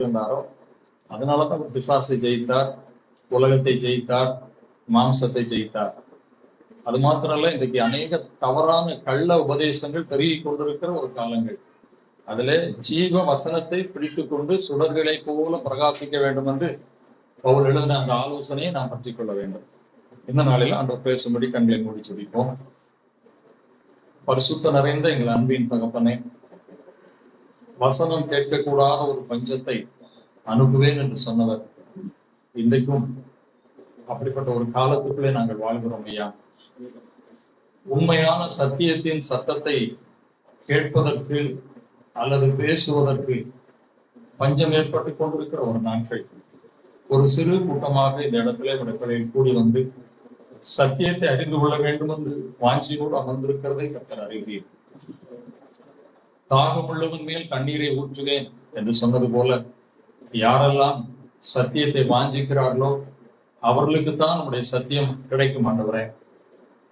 இருந்தாரோ அதனாலதான் பிசாசை ஜெயித்தார், உலகத்தை ஜெயித்தார், மாம்சத்தை ஜெயித்தார். அது மாத்திரமல்ல, இன்றைக்கு அநேக தவறான கள்ள உபதேசங்கள் பெருகி கொண்டிருக்கிற ஒரு காலங்கள். அதிலே ஜீவ வசனத்தை பிடித்துக் கொண்டு சுடர்களை போல பிரகாசிக்க வேண்டும் என்று பவுல் எழுதின அந்த ஆலோசனையை நாம் பற்றிக் கொள்ள வேண்டும். இந்த நாளில் ஆண்டவர் பேசும்படி கண்களை மூடி ஜெபிப்போம். பரிசுத்த நிறைந்த எங்கள் அன்பின் தகப்பனே, வசனம் கேட்கக்கூடாத ஒரு பஞ்சத்தை அனுப்புவேன் என்று சொன்னவர் இன்றைக்கும் அப்படிப்பட்ட ஒரு காலத்துக்குள்ளே நாங்கள் வாழ்கிறோம் ஐயா. உண்மையான சத்தியத்தின் சத்தத்தை கேட்பதற்கு அல்லது பேசுவதற்கு பஞ்சம் ஏற்பட்டுக் கொண்டிருக்கிற ஒரு நாட்கள். ஒரு சிறு கூட்டமாக இந்த இடத்துல விடப்படையில் கூடி வந்து சத்தியத்தை அறிந்து கொள்ள வேண்டும் என்று வாஞ்சியோடு அமர்ந்திருக்கிறதை கர்த்தர் அறிவீர். தாகமுள்ளவன் மேல் தண்ணீரை ஊற்றுவேன் என்று சொன்னது போல, யாரெல்லாம் சத்தியத்தை வாஞ்சிக்கிறார்களோ அவர்களுக்குத்தான் நம்முடைய சத்தியம் கிடைக்கும். ஆண்டவரே,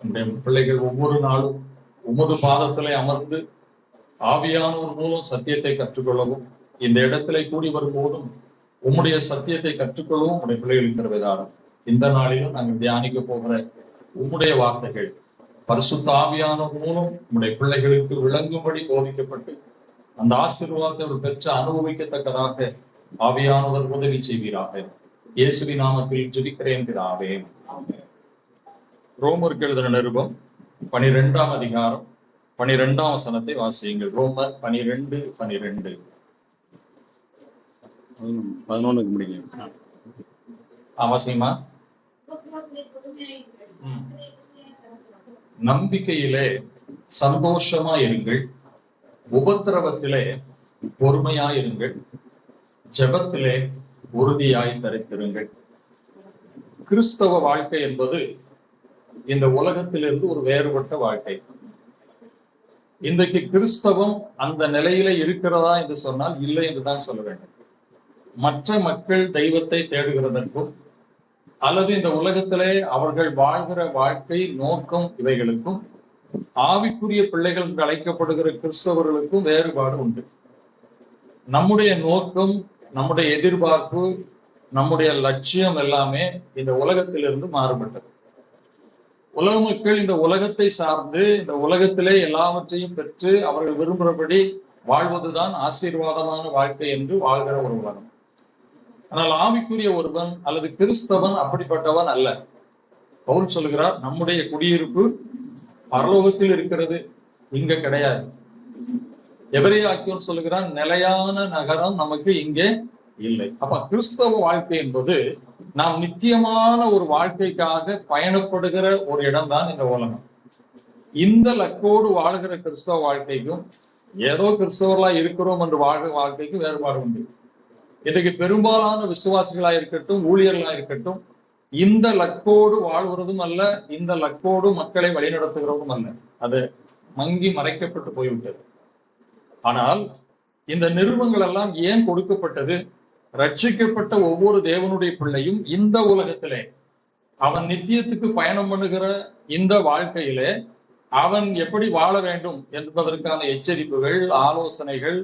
நம்முடைய பிள்ளைகள் ஒவ்வொரு நாளும் உமது பாதத்திலே அமர்ந்து ஆவியானவர் மூலம் சத்தியத்தை கற்றுக்கொள்ளவும், இந்த இடத்திலே கூடி வரும்போதும் உம்முடைய சத்தியத்தை கற்றுக்கொள்ளவும் உங்களுடைய பிள்ளைகளுக்கு இருக்கிறதாகும். இந்த நாளிலும் நாங்கள் தியானிக்க போகிற உம்முடைய வார்த்தைகள் பரிசுத்த ஆவியானவர் மூலம் உம்முடைய பிள்ளைகளுக்கு விளங்கும்படி போதிக்கப்பட்டு அந்த ஆசீர்வாதத்தை பெற்று அனுபவிக்கத்தக்கதாக ஆவியானவர் உதவி செய்வீராக. இயேசுவின் நாமத்தில் ஜெபிக்கிறேன் பிதாவே. ரோமருக்கு எழுதின நிருபம் 12ஆம் அதிகாரம் 12ஆம் வசனத்தை வாசியுங்கள். ரோமர் 12:12. 11க்கு முடியும். அவசியமா நம்பிக்கையிலே சந்தோஷமா இருங்கள், உபத்திரவத்திலே பொறுமையாயிருங்கள், ஜெபத்திலே உறுதியாய் தரித்திருங்கள். கிறிஸ்தவ வாழ்க்கை என்பது இந்த உலகத்திலிருந்து ஒரு வேறுபட்ட வாழ்க்கை. இன்றைக்கு கிறிஸ்தவம் அந்த நிலையில இருக்கிறதா என்று சொன்னால் இல்லை என்றுதான் சொல்ல வேண்டும். மற்ற மக்கள் தெய்வத்தை தேடுகிறதற்கும் அல்லது இந்த உலகத்திலே அவர்கள் வாழ்கிற வாழ்க்கை நோக்கம் இவைகளுக்கும் ஆவிக்குரிய பிள்ளைகள் என்று அழைக்கப்படுகிற கிறிஸ்தவர்களுக்கும் வேறுபாடு உண்டு. நம்முடைய நோக்கம், நம்முடைய எதிர்பார்ப்பு, நம்முடைய லட்சியம் எல்லாமே இந்த உலகத்திலிருந்து மாறுபட்டது. உலக மக்கள் இந்த உலகத்தை சார்ந்து இந்த உலகத்திலே எல்லாவற்றையும் பெற்று அவர்கள் விரும்புகிறபடி வாழ்வதுதான் ஆசீர்வாதமான வாழ்க்கை என்று வாழ்கிற ஒரு உலகம். ஆனால் ஆவிக்குரிய ஒருவன் அல்லது கிறிஸ்தவன் அப்படிப்பட்டவன் அல்ல. பவுல் சொல்கிறார், நம்முடைய குடியிருப்பு பரலோகத்தில் இருக்கிறது, இங்க கிடையாது. எபிரேயர் சொல்லுகிறார், நிலையான நகரம் நமக்கு இங்கே இல்லை. அப்ப கிறிஸ்தவ வாழ்க்கை என்பது நாம் நித்தியமான ஒரு வாழ்க்கைக்காக பயணப்படுகிற ஒரு இடம் தான் இந்த உலகம். இந்த லக்கோடு வாழ்கிற கிறிஸ்தவ வாழ்க்கைக்கும் ஏதோ கிறிஸ்தவர்களா இருக்கிறோம் என்று வாழ்கிற வாழ்க்கைக்கும் வேறுபாடு உண்டு. இன்றைக்கு பெரும்பாலான விசுவாசிகளா இருக்கட்டும், ஊழியர்களா இருக்கட்டும், இந்த லக்கோடு வாழ்கிறதும் அல்ல, இந்த லக்கோடு மக்களை வழிநடத்துகிறதும் அல்ல. அது மங்கி மறைக்கப்பட்டு போய்விட்டது. ஆனால் இந்த நிறுவனங்கள் எல்லாம் ஏன் கொடுக்கப்பட்டது? ரட்சிக்கப்பட்ட ஒவ்வொரு தேவனுடைய பிள்ளையும் இந்த உலகத்திலே அவன் நித்தியத்துக்கு பயணம் பண்ணுகிற இந்த வாழ்க்கையிலே அவன் எப்படி வாழ வேண்டும் என்பதற்கான எச்சரிப்புகள், ஆலோசனைகள்,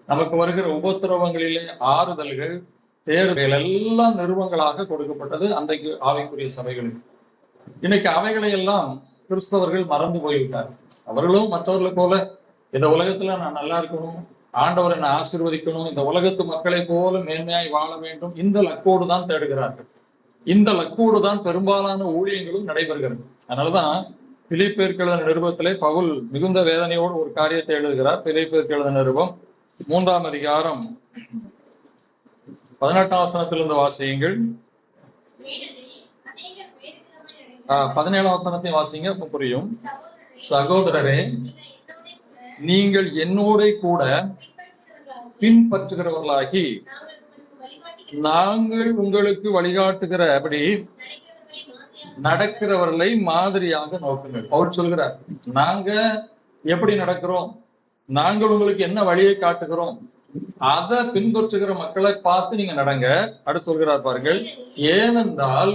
நமக்கு வருகிற உபத்திரவங்களிலே ஆறுதல்கள், தேர்வுகள் எல்லாம் நிறுவனங்களாக கொடுக்கப்பட்டது அன்றைக்கு ஆவிக்குரிய சபைகளுக்கு. இன்னைக்கு அவைகளை எல்லாம் கிறிஸ்தவர்கள் மறந்து போய்விட்டார். அவர்களும் மற்றவர்களை போல இந்த உலகத்துல நான் நல்லா இருக்கணும், ஆண்டவரை நான் ஆசீர்வதிக்கணும், இந்த உலகத்து மக்களை போல மேன்மையாய் வாழ வேண்டும், இந்த லக்கோடு தான் தேடுகிறார்கள். இந்த லக்கோடு தான் பெரும்பாலான ஊழியங்களும் நடைபெறுகிறது. அதனாலதான் பிலிப்பியருக்கு எழுதின நிருபத்திலே பவுல் மிகுந்த வேதனையோடு ஒரு காரியத்தை எழுதுகிறார். பிலிப்பியருக்கு எழுதின நிருபம் 3ஆம் அதிகாரம் 18ஆம் வசனத்திலிருந்து வாசியுங்கள். 17ஆம் வசனத்தையும் வாசிங்க, அப்ப புரியும். சகோதரரே, நீங்கள் என்னோட கூட பின்பற்றுகிறவர்களாகி நாங்கள் உங்களுக்கு வழிகாட்டுகிறபடி நடக்கிறவர்களை மாதிரியாக நோக்குங்கள். பவுல் சொல்கிறார், நாங்க எப்படி நடக்கிறோம், நாங்கள் உங்களுக்கு என்ன வழியை காட்டுகிறோம், அதை பின்பற்றுகிற மக்களை பார்த்து நீங்க நடங்க. அடுத்து சொல்கிறார் பாருங்கள், ஏனென்றால்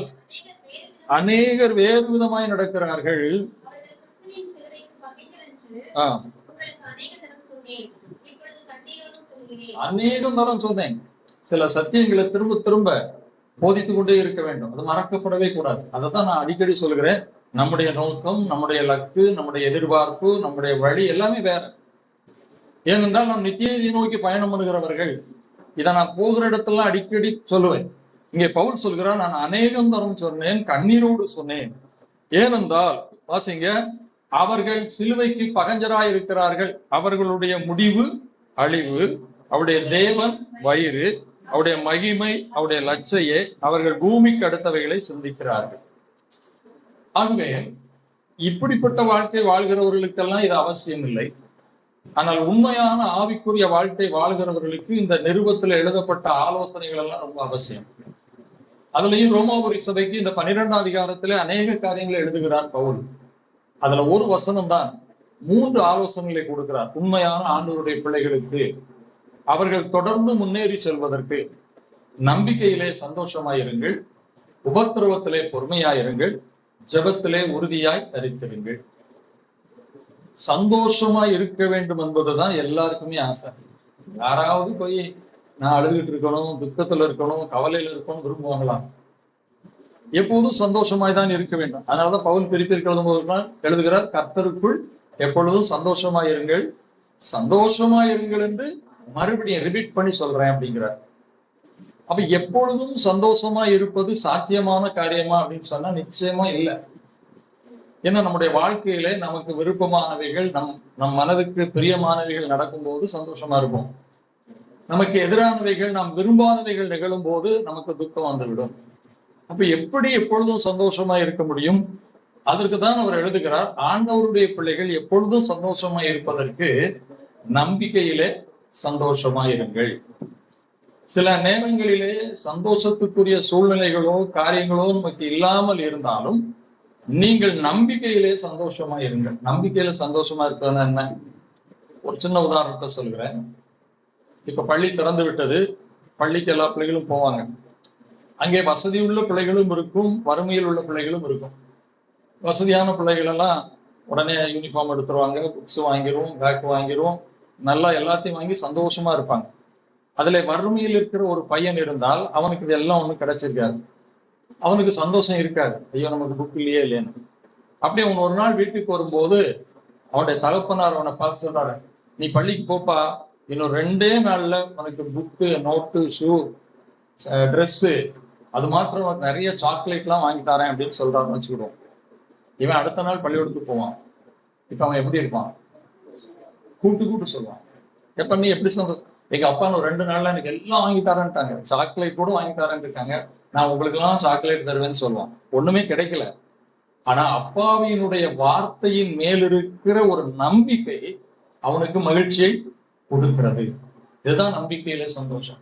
அநேகர் வேறு விதமாய் நடக்கிறார்கள். அநேகம் தரம் சொன்னேன். சில சத்தியங்களை திரும்ப திரும்ப போதித்து கொண்டே இருக்க வேண்டும். அது மறக்கப்படவே கூடாது. அதை தான் நான் அடிக்கடி சொல்கிறேன். நம்முடைய நோக்கம், நம்முடைய லக்கு, நம்முடைய எதிர்பார்ப்பு, நம்முடைய வழி எல்லாமே வேற. ஏனென்றால் நாம் நித்தியத்தை நோக்கி பயணம் பண்ணுகிறவர்கள். இதை நான் போகிற இடத்துல அடிக்கடி சொல்லுவேன். இங்கே பவுல் சொல்கிறார், நான் அநேகம் தரம் சொன்னேன், கண்ணீரோடு சொன்னேன். ஏனென்றால் வாசிங்க, அவர்கள் சிலுவைக்கு பகஞ்சராய் இருக்கிறார்கள். அவர்களுடைய முடிவு அழிவு, அவருடைய தேவன் வயிறு, அவருடைய மகிமை, அவருடைய லட்சையே, அவர்கள் பூமிக்கு அடுத்தவைகளை சிந்திக்கிறார்கள். ஆகவே இப்படிப்பட்ட வாழ்க்கை வாழ்கிறவர்களுக்கெல்லாம் இது அவசியம் இல்லை. ஆனால் உண்மையான ஆவிக்குரிய வாழ்க்கை வாழ்கிறவர்களுக்கு இந்த நிருபத்தில் எழுதப்பட்ட ஆலோசனைகள் எல்லாம் ரொம்ப அவசியம். அதுலயும் ரோமாபுரி சபைக்கு இந்த 12ஆம் அதிகாரத்திலே அநேக காரியங்களை எழுதுகிறார் பவுல். அதுல ஒரு வசனம் தான் 3 ஆலோசனைகளை கொடுக்கிறார். உண்மையான ஆண்டவருடைய பிள்ளைகளுக்கு அவர்கள் தொடர்ந்து முன்னேறி செல்வதற்கு நம்பிக்கையிலே சந்தோஷமாயிருங்கள், உபத்திரவத்திலே பொறுமையாயிருங்கள், ஜெபத்திலே உறுதியாய் தரித்திருங்கள். சந்தோஷமா இருக்க வேண்டும் என்பதுதான் எல்லாருக்குமே ஆசை. யாராவது போய் நான் அழுதுகிட்டு இருக்கணும், துக்கத்துல இருக்கணும், கவலையில இருக்கணும் விரும்புவாங்களாம்? எப்போதும் சந்தோஷமாய் தான் இருக்க வேண்டும். அதனாலதான் பவுல் பிரிப்பிற்கு எழுதுகிறார், கர்த்தருக்குள் எப்பொழுதும் சந்தோஷமாயிருங்கள், சந்தோஷமாயிருங்கள் என்று மறுபடியும் ரிப்பீட் பண்ணி சொல்றேன் அப்படிங்கிறார். அப்ப எப்பொழுதும் சந்தோஷமா இருப்பது சாத்தியமான காரியமா அப்படின்னு சொன்னா நிச்சயமா இல்லை. ஏன்னா நம்முடைய வாழ்க்கையில நமக்கு விருப்பமானவைகள், நம் மனதுக்கு பிரியமானவைகள் நடக்கும்போது சந்தோஷமா இருக்கும். நமக்கு எதிரானவைகள், நாம் விரும்பாதவைகள் நிகழும் போது நமக்கு துக்கம் வந்துவிடும். அப்ப எப்படி எப்பொழுதும் சந்தோஷமா இருக்க முடியும்? அதற்கு தான் அவர் எழுதுகிறார், ஆண்டவருடைய பிள்ளைகள் எப்பொழுதும் சந்தோஷமா இருப்பதற்கு நம்பிக்கையிலே சந்தோஷமா இருங்கள். சில நேரங்களிலே சந்தோஷத்துக்குரிய சூழ்நிலைகளோ காரியங்களோ நமக்கு இல்லாமல் இருந்தாலும் நீங்கள் நம்பிக்கையிலே சந்தோஷமா இருங்கள். நம்பிக்கையில சந்தோஷமா இருக்கிறது என்ன? ஒரு சின்ன உதாரணத்தை சொல்கிறேன். இப்ப பள்ளி திறந்து விட்டது, பள்ளிக்கு எல்லா பிள்ளைகளும் போவாங்க. அங்கே வசதி உள்ள பிள்ளைகளும் இருக்கும், வறுமையில் உள்ள பிள்ளைகளும் இருக்கும். வசதியான பிள்ளைகள் எல்லாம் உடனே யூனிஃபார்ம் எடுத்துருவாங்க, புக்ஸ் வாங்கிரும், பேக் வாங்கிரும், நல்லா எல்லாத்தையும் வாங்கி சந்தோஷமா இருப்பாங்க. அதுல வறுமையில் இருக்கிற ஒரு பையன் இருந்தால் அவனுக்கு இதெல்லாம் ஒண்ணும் கிடைச்சிருக்காது, அவனுக்கு சந்தோஷம் இருக்காது. ஐயோ நமக்கு புக் இல்லையே இல்லைன்னு. அப்படி அவன் ஒரு நாள் வீட்டுக்கு வரும்போது அவனுடைய தகப்பனார் அவனை பார்த்து சொல்றாரு, நீ பள்ளிக்கு போப்பா, இன்னும் 2 நாள்ல உனக்கு புக்கு, நோட்டு, ஷூ, ட்ரெஸ்ஸு, அது மாத்திரம் நிறைய சாக்லேட் எல்லாம் வாங்கி தரேன் அப்படின்னு சொல்றாருன்னு வச்சுக்கிடுவோம். இவன் அடுத்த நாள் பள்ளிக்கூடத்துக்கு போவான். இப்ப அவன் எப்படி இருப்பான்? கூட்டு சொல்லுவான், எப்ப நீ எப்படி சந்தோஷம், எங்க அப்பா 2 நாள்ல எனக்கு எல்லாம் வாங்கி தரேன்ட்டாங்க, சாக்லேட் கூட வாங்கி தரேன்னு இருக்காங்க, நான் உங்களுக்கு எல்லாம் சாக்லேட் தருவேன்னு சொல்லுவான். ஒண்ணுமே கிடைக்கல. ஆனா அப்பாவியினுடைய வார்த்தையின் மேல் இருக்கிற ஒரு நம்பிக்கை அவனுக்கு மகிழ்ச்சியை கொடுக்கிறது. இதுதான் நம்பிக்கையிலே சந்தோஷம்.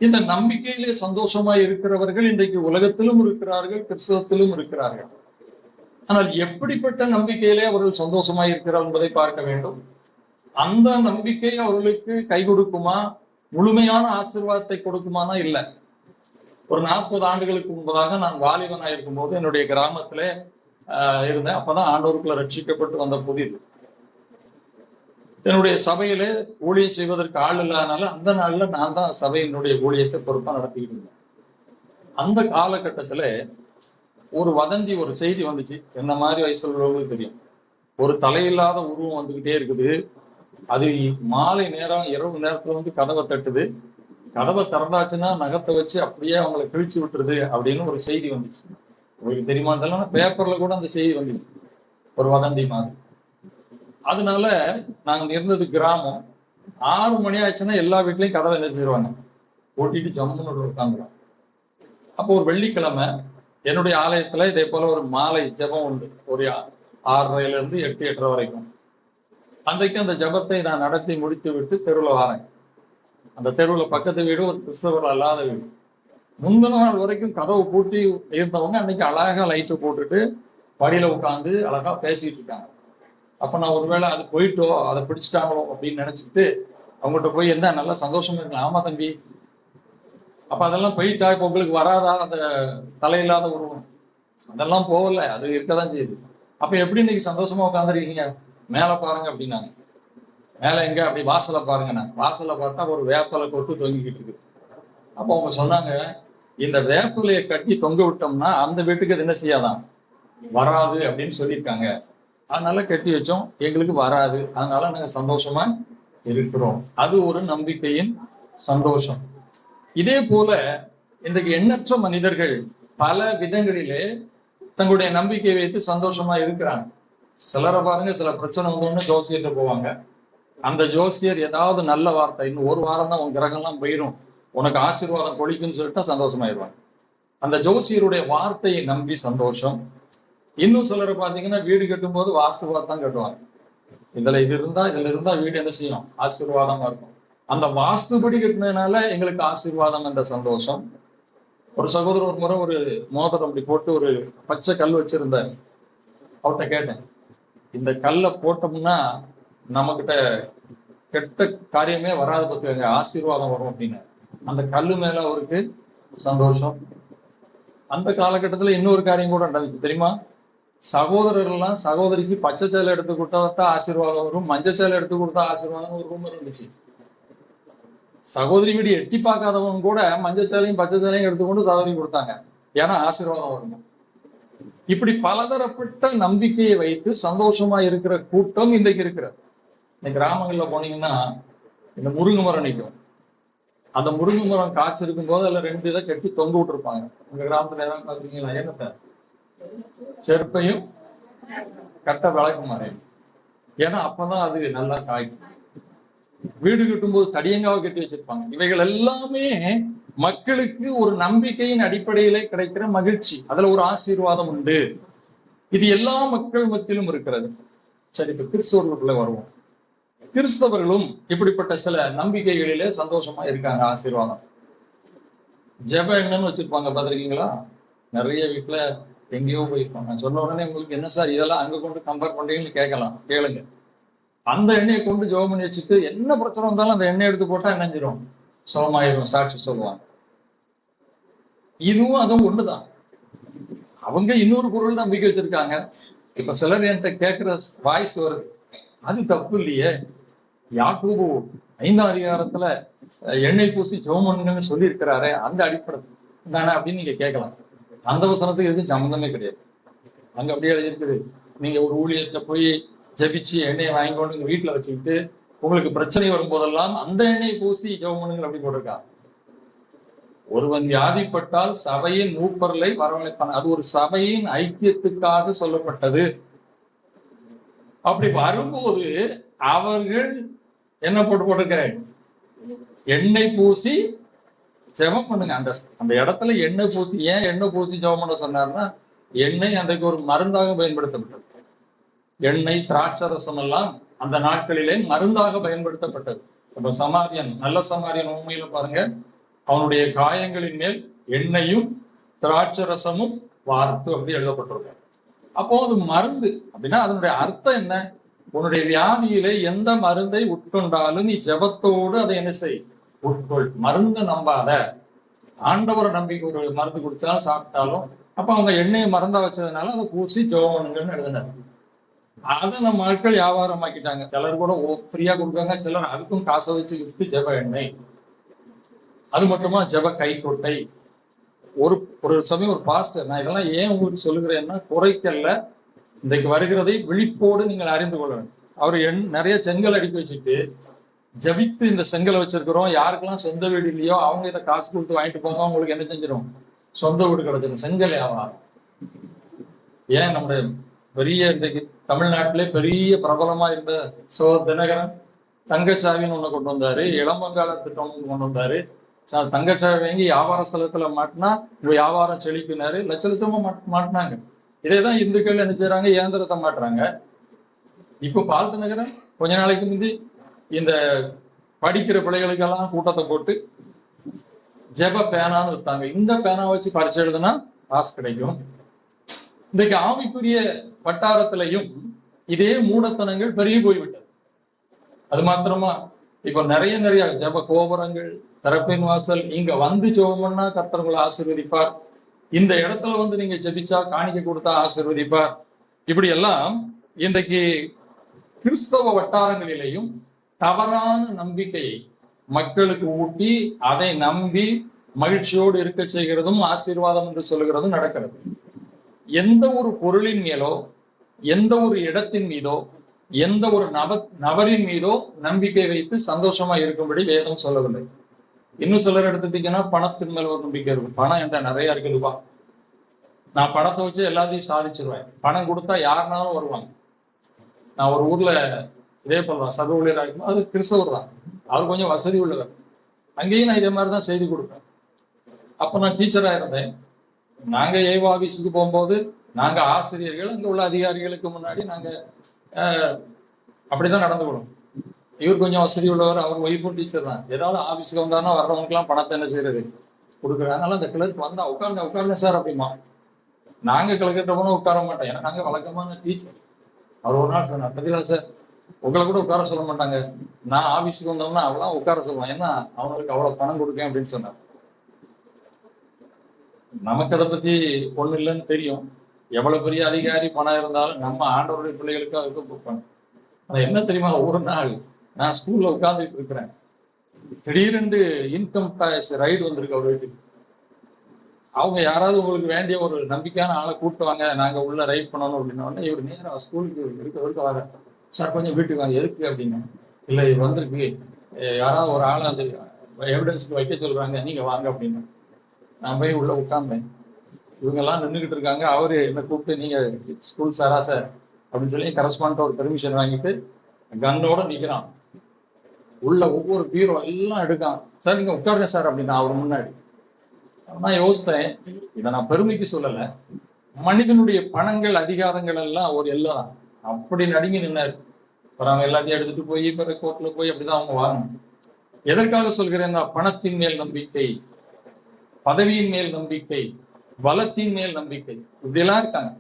இந்த நம்பிக்கையிலே சந்தோஷமா இருக்கிறவர்கள் இன்றைக்கு உலகத்திலும் இருக்கிறார்கள், கிறிஸ்தவத்திலும் இருக்கிறார்கள். ஆனால் எப்படிப்பட்ட நம்பிக்கையிலே அவர்கள் சந்தோஷமா இருக்கிறார்கள் என்பதை பார்க்க வேண்டும். அந்த நம்பிக்கை அவர்களுக்கு கை கொடுக்குமா, முழுமையான ஆசீர்வாதத்தை கொடுக்குமானா இல்லை. ஒரு 40 ஆண்டுகளுக்கு முன்பதாக நான் வாலிபனா இருக்கும் போது என்னுடைய கிராமத்துல இருந்தேன். அப்பதான் ஆண்டவருக்குள்ள ரட்சிக்கப்பட்டு வந்த புதிது. என்னுடைய சபையிலே ஊழியம் செய்வதற்கு ஆள் இல்லாதனால அந்த நாள்ல நான் தான் சபையினுடைய ஊழியத்தை பொறுப்பா நடத்திக்கிட்டு இருந்தேன். அந்த காலகட்டத்துல ஒரு வதந்தி, ஒரு செய்தி வந்துச்சு. என்ன மாதிரி வயசுல உள்ளவங்களுக்கு தெரியும். ஒரு தலையில்லாத உருவம் வந்துகிட்டே இருக்குது. அது மாலை நேரம், இரவு நேரத்துல வந்து கதவை தட்டுது. கதவை திறந்தாச்சுன்னா நகத்தை வச்சு அப்படியே அவங்களை கிழிச்சு விட்டுருது அப்படின்னு ஒரு செய்தி வந்துச்சு. உங்களுக்கு தெரியுமா? இதெல்லாம் பேப்பர்ல கூட அந்த செய்தி வந்துச்சு, ஒரு வதந்தி மாதிரி. அதனால நாங்க இருந்தது கிராமம். 6 மணி ஆச்சுன்னா எல்லா வீட்லயும் கதவை என்ன செய்வாங்க, ஓட்டிட்டு ஜம்முன்னு உட்காந்துரும். அப்போ ஒரு வெள்ளிக்கிழமை என்னுடைய ஆலயத்துல இதே போல ஒரு மாலை ஜெபம் உண்டு, ஒரு 6:30 இருந்து 8, 8:30 வரைக்கும். அன்றைக்கு அந்த ஜெபத்தை நான் நடத்தி முடித்து விட்டு தெருவில் வரேன். அந்த தெருவில் பக்கத்து வீடு ஒரு கிறிஸ்தவர் அல்லாத வீடு. முந்தின நாள் வரைக்கும் கதவு பூட்டி இருந்தவங்க அன்னைக்கு அழகா லைட்டு போட்டுட்டு படியில உட்காந்து அழகா பேசிட்டு இருக்காங்க. அப்ப நான் ஒருவேளை அது போயிட்டோ, அதை பிடிச்சிட்டாங்களோ அப்படின்னு நினைச்சுக்கிட்டு அவங்ககிட்ட போய் என்ன நல்லா சந்தோஷமா இருக்கலாம். ஆமா தம்பி, அப்ப அதெல்லாம் போயிட்டா இப்ப உங்களுக்கு வராதா அந்த தலையில்லாத உருவம்? அதெல்லாம் போகல, அது இருக்கதான் செய்யுது. அப்ப எப்படி இன்னைக்கு சந்தோஷமா உட்காந்துருக்கீங்க? மேல பாருங்க அப்படின்னாங்க. மேல எங்க? அப்படி வாசலை பாருங்க. நான் வாசலை பார்த்தா ஒரு வேப்பலை கொத்து தொங்கிக்கிட்டு இருக்கு. அப்போ அவங்க சொன்னாங்க, இந்த வேப்பிலையை கட்டி தொங்க விட்டோம்னா அந்த வீட்டுக்கு அது என்ன செய்யாதான், வராது அப்படின்னு சொல்லியிருக்காங்க. அதனால கட்டி வச்சோம், எங்களுக்கு வராது, அதனால நாங்க சந்தோஷமா இருக்கிறோம். அது ஒரு நம்பிக்கையின் சந்தோஷம். இதே போல இன்றைக்கு எண்ணற்ற மனிதர்கள் பல விதங்களிலே தங்களுடைய நம்பிக்கையை வைத்து சந்தோஷமா இருக்கிறாங்க. சிலரை பாருங்க, சில பிரச்சனை வந்தோன்னு ஜோசியர்கிட்ட போவாங்க. அந்த ஜோசியர் ஏதாவது நல்ல வார்த்தை, இன்னும் ஒரு வாரம் தான் உன் கிரகம் எல்லாம் போயிடும், உனக்கு ஆசீர்வாதம் கொளிக்குன்னு சொல்லிட்டா சந்தோஷமாயிருவாங்க. அந்த ஜோசியருடைய வார்த்தையை நம்பி சந்தோஷம். இன்னும் சிலரை பாத்தீங்கன்னா வீடு கட்டும் போது வாஸ்துவாதம் தான் கட்டுவாங்க. இதுல இருந்தா வீடு என்ன செய்யும், ஆசீர்வாதமா இருக்கும். அந்த வாஸ்துபடி கட்டினதுனால எங்களுக்கு ஆசீர்வாதம் என்ற சந்தோஷம். ஒரு சகோதரர் ஒரு முறை ஒரு மோதிரம் அப்படி போட்டு ஒரு பச்சை கல் வச்சிருந்தார். அவர்கிட்ட கேட்டேன், இந்த கல்லை போட்டோம்னா நம்மகிட்ட கெட்ட காரியமே வராது பார்த்துக்கங்க, ஆசீர்வாதம் வரும் அப்படின்னு. அந்த கல்லு மேல அவருக்கு சந்தோஷம். அந்த காலகட்டத்துல இன்னொரு காரியம் கூட நடந்துச்சு தெரியுமா? சகோதரர்கள்லாம் சகோதரிக்கு பச்சை சேலை எடுத்து கொடுத்தா ஆசீர்வாதம் வரும், மஞ்சள் சேலை எடுத்து கொடுத்தா ஆசீர்வாதம் ஒரு ரூம் இருந்துச்சு. சகோதரி வீடு எட்டி பார்க்காதவங்க கூட மஞ்சள் சேலையும் பச்சை சேலையும் எடுத்துக்கொண்டு சகோதரி கொடுத்தாங்க, ஏன்னா ஆசீர்வாதம் வரணும். இப்படி பலதரப்பட்ட நம்பிக்கையை வைத்து சந்தோஷமா இருக்கிற கூட்டம் இன்றைக்கு இருக்கிறது. இந்த கிராமங்கள்ல போனீங்கன்னா இந்த முருங்கை மரம் நிற்கும். அந்த முருங்கை மரம் காய்ச்சிருக்கும் போது அதுல 2 இதை கட்டி தொங்க விட்டுருப்பாங்க. உங்க கிராமத்துல ஏதாவது பாத்தீங்களா? என்னத்த செருப்பையும் கட்ட விளக்கு மாறையும், ஏன்னா அப்பதான் அது நல்லா காய்க்கும். வீடு கட்டும்போது தடியங்காவை கட்டி வச்சிருப்பாங்க. இவைகள் எல்லாமே மக்களுக்கு ஒரு நம்பிக்கையின் அடிப்படையிலே கிடைக்கிற மகிழ்ச்சி, அதுல ஒரு ஆசீர்வாதம் உண்டு. இது எல்லா மக்கள் மத்தியிலும் இருக்கிறது. சரி, இப்ப கிறிஸ்தவர்களுக்குள்ள வருவோம். கிறிஸ்தவர்களும் இப்படிப்பட்ட சில நம்பிக்கைகளிலே சந்தோஷமா இருக்காங்க, ஆசீர்வாதம். ஜெப எண்ணன்னு வச்சிருப்பாங்க, பாத்திருக்கீங்களா? நிறைய வீட்டுல எங்கேயோ போயிருப்பாங்க. நான் சொன்ன உடனே உங்களுக்கு என்ன சார் இதெல்லாம் அங்க கொண்டு கம்பேர் பண்றீங்கன்னு கேளுங்க. அந்த எண்ணெயை கொண்டு ஜெபம் பண்ணி வச்சுட்டு என்ன பிரச்சனை வந்தாலும் அந்த எண்ணெய் எடுத்து போட்டா என்னஞ்சிரும், சுகமாயிரும், சாட்சி சொல்லுவாங்க. இதுவும் அதுவும் ஒண்ணுதான். அவங்க இன்னொரு பொருள் நம்பிக்கை வச்சிருக்காங்க. இப்ப சிலர் என்கிட்ட கேட்கிற வாய்ஸ் வருது, அது தப்பு இல்லையே, யாக்கோபு 5ஆம் அதிகாரத்துல எண்ணெய் பூசி ஜெபம் பண்ணுங்கன்னு சொல்லி இருக்கிறாரே, அந்த அடிப்படை தானே அப்படின்னு நீங்க கேட்கலாம். அந்த வசனத்துக்கு எதுவும் சம்மந்தமே கிடையாது. அங்க அப்படியே இருக்குது, நீங்க ஒரு ஊழியத்தை போய் ஜபிச்சு எண்ணெயை வாங்கி கொண்டு வீட்டுல வச்சுக்கிட்டு உங்களுக்கு பிரச்சனை வரும் போதெல்லாம் அந்த எண்ணெயை பூசி ஜெபம் பண்ணுங்க அப்படி போட்டிருக்காங்க. ஒருவன் வியாதிப்பட்டால் சபையின் மூப்பர்களை வரவழைப்பான். அது ஒரு சபையின் ஐக்கியத்துக்காக சொல்லப்பட்டது. அப்படி வரும்போது அவர்கள் என்ன போட்டிருக்க, எண்ணெய் பூசி ஜெபம் பண்ணுங்க. அந்த இடத்துல எண்ணெய் பூசி, ஏன் எண்ணெய் பூசி ஜெபம் பண்ண சொன்னார்னா, எண்ணெய் அன்றைக்கு ஒரு மருந்தாக பயன்படுத்தப்பட்டது. எண்ணெய், திராட்சரசம் எல்லாம் அந்த நாட்களிலே மருந்தாக பயன்படுத்தப்பட்டது. இப்ப சமாரியன், நல்ல சமாரியன் உண்மையில பாருங்க, அவனுடைய காயங்களின் மேல் எண்ணெயும் திராட்சரசமும் வார்த்து அப்படி எழுதப்பட்டிருக்க. அப்போ அது மருந்து அப்படின்னா அதனுடைய அர்த்தம் என்ன? உன்னுடைய வியாதியிலே எந்த மருந்தை உட்கொண்டாலும் நீ ஜெபத்தோடு அதை என்ன செய், உட்கொள். மருந்து நம்பாத, ஆண்டவரை நம்பிக்கை. ஒரு மருந்து குடிச்சாலும் சாப்பிட்டாலும் அப்ப அவங்க எண்ணெயை மருந்தா வச்சதுனால அதை பூசி ஜெபம் பண்ணுங்கன்னு எழுதினார். அதை நம்ம ஆட்கள் வியாபாரம் ஆக்கிட்டாங்க. சிலர் கூட ஃப்ரீயா கொடுக்காங்க, சிலர் அதுக்கும் காசை வச்சு விட்டு ஜெப எண்ணெய். அது மட்டுமா, ஜெப கைக்கொட்டை. ஒரு சமயம் ஒரு பாஸ்டர், நான் இதெல்லாம் ஏன் உங்களுக்கு சொல்லுகிறேன்னா, குறைக்கல்ல, இன்றைக்கு வருகிறதை விழிப்போடு நீங்கள் அறிந்து கொள்ள வேண்டும். அவர் நிறைய செங்கல் அடிக்க வச்சுட்டு ஜபித்து, இந்த செங்கலை வச்சிருக்கிறோம், யாருக்கெல்லாம் சொந்த வீடு இல்லையோ அவங்க இதை காசு கொடுத்து வாங்கிட்டு போங்க, உங்களுக்கு என்ன செஞ்சிடும், சொந்த வீடு கிடைச்சிடும். செங்கல் வியாபாரம். ஏன் நம்முடைய பெரிய இன்றைக்கு தமிழ்நாட்டிலே பெரிய பிரபலமா இருந்த தினகரன் தங்கச்சாவின்னு ஒண்ணு கொண்டு வந்தாரு, இளமங்கால திட்டம் கொண்டு வந்தாரு. தங்கச்சாவி வாங்கி வியாபார ஸ்தலத்துல மாட்டினா வியாபாரம் செழிப்பினாரு, லட்ச லட்சமா மாட்டினாங்க. இதேதான் இந்துக்கள் என்ன செய்யறாங்க, இயந்திரத்தை மாட்டுறாங்க. இப்ப பால் தினகரன் கொஞ்ச நாளைக்கு முந்தி இந்த படிக்கிற பிள்ளைகளுக்கெல்லாம் கூட்டத்தை போட்டு ஜெப பேனான்னு வித்தாங்க. இந்த பேனா வச்சு பரிசு எழுதுனா காசு கிடைக்கும். இன்றைக்கு ஆவிக்குரிய வட்டாரத்திலையும் இதே மூடத்தனங்கள் பெருகி போய்விட்டது. அது மாத்திரமா, இப்ப நிறைய ஜெப கோபுரங்கள், திறப்பின் வாசல், இங்க வந்து ஜெபம்னா கர்த்தர்களை ஆசீர்வதிப்பார், இந்த இடத்துல வந்து நீங்க ஜெபிச்சா காணிக்கை கொடுத்தா ஆசீர்வதிப்பார். இப்படி எல்லாம் இன்றைக்கு கிறிஸ்தவ வட்டாரங்களிலேயும் தவறான நம்பிக்கையை மக்களுக்கு ஊட்டி அதை நம்பி மகிழ்ச்சியோடு இருக்க செய்கிறதும் ஆசீர்வாதம் என்று சொல்லுகிறதும் நடக்கிறது. எந்த ஒரு பொருளின் மேலோ, எந்த ஒரு இடத்தின் மீதோ, எந்த ஒரு நபரின் மீதோ நம்பிக்கை வைத்து சந்தோஷமா இருக்கும்படி வேதம் சொல்லவில்லை. இன்னும் சிலர் எடுத்துட்டீங்கன்னா பணத்தின் மேல ஒரு நம்பிக்கை இருக்கும். பணம் என்கிட்ட நிறைய இருக்குதுப்பா, நான் பணத்தை வச்சு எல்லாத்தையும் சாதிச்சிருவேன், பணம் கொடுத்தா யாருனாலும் வருவாங்க. நான் ஒரு ஊர்ல இதே போலதான் சக ஊழியராக இருக்கும், அது கிறிஸ்தவர் தான், அவர் கொஞ்சம் வசதி உள்ளவர். அங்கேயும் நான் இதே மாதிரிதான் செய்தி கொடுப்பேன். அப்ப நான் டீச்சரா இருந்தேன். நாங்க ஏவோ ஆபீஸுக்கு போகும்போது நாங்க ஆசிரியர்கள், அங்க உள்ள அதிகாரிகளுக்கு முன்னாடி நாங்க அப்படிதான் நடந்துக்கணும். இவர் கொஞ்சம் வசதி உள்ளவர், அவர் ஒய்ஃபும் டீச்சர் தான். ஏதாவது ஆபீஸுக்கு வந்தாருன்னா வர்றவங்களுக்கு எல்லாம் பணத்தை என்ன செய்யறது கொடுக்குறாங்க. அதனால அந்த கிளர்க் வந்தா உட்காருங்க சார் அப்படிமா. நாங்க கிளர்கிட்ட போனா உட்கார மாட்டோம், ஏன்னா நாங்க வழக்கமான டீச்சர். அவர் ஒரு நாள் சொன்னார், பதிலா சார் உங்களை கூட உட்கார சொல்ல மாட்டாங்க, நான் ஆபீஸுக்கு வந்தோம்னா அவெல்லாம் உட்கார சொல்லுவான், ஏன்னா அவங்களுக்கு அவ்வளவு பணம் கொடுக்கேன் அப்படின்னு சொன்னார். நமக்கு அதை பத்தி ஒண்ணு இல்லைன்னு தெரியும். எவ்வளவு பெரிய அதிகாரி பணம் இருந்தாலும் நம்ம ஆண்டவருடைய பிள்ளைகளுக்கு அதுக்கு கொடுப்பாங்க. ஆனா என்ன தெரியுமா, ஒரு நாள் நான் ஸ்கூல்ல உட்கார்ந்துட்டு இருக்கிறேன், திடீரென்று இன்கம் டாக்ஸ் ரைடு வந்திருக்கு அவர் வீட்டுக்கு. அவங்க யாராவது உங்களுக்கு வேண்டிய ஒரு நம்பிக்கையான ஆளை கூப்பிட்டு வாங்க, நாங்க உள்ள ரைட் பண்ணணும் அப்படின்னா இவர் நேரம் ஸ்கூலுக்கு இருக்க வர, சார் கொஞ்சம் வீட்டுக்கு வாங்க. எதுக்கு அப்படின்னு, இல்ல இது வந்திருக்கு, யாராவது ஒரு ஆளை அந்த எவிடன்ஸ்க்கு வைக்க சொல்றாங்க, நீங்க வாங்க அப்படின்னு. நான் போய் உள்ள உட்கார்ந்தேன். இவங்க எல்லாம் நின்றுகிட்டு இருக்காங்க. அவரு என்ன கூப்பிட்டு, நீங்க ஸ்கூல் சாரா சார் அப்படின்னு சொல்லி கரஸ்பாண்ட் ஒரு பெர்மிஷன் வாங்கிட்டு கன்னோட நிக்கிறான். உள்ள ஒவ்வொரு பீரோ எல்லாம் எடுக்கான். சார் நீங்க உட்காருங்க சார் அப்படின்னா அவர் முன்னாடி. நான் யோசித்தேன், இதை நான் பெருமைக்கு சொல்லல, மனிதனுடைய பணங்கள் அதிகாரங்கள் எல்லாம் ஒரு எல்லாம் அப்படி நடுங்கி நின்னாரு. அப்புறம் அவங்க எல்லாத்தையும் எடுத்துட்டு போய் பிறகு கோர்ட்ல போய் அப்படிதான் அவங்க வாங்கணும். எதற்காக சொல்கிறேன்னா, பணத்தின் மேல் நம்பிக்கை, பதவியின் மேல் நம்பிக்கை, பலத்தின் மேல் நம்பிக்கை, இப்படியெல்லாம் இருக்காங்க.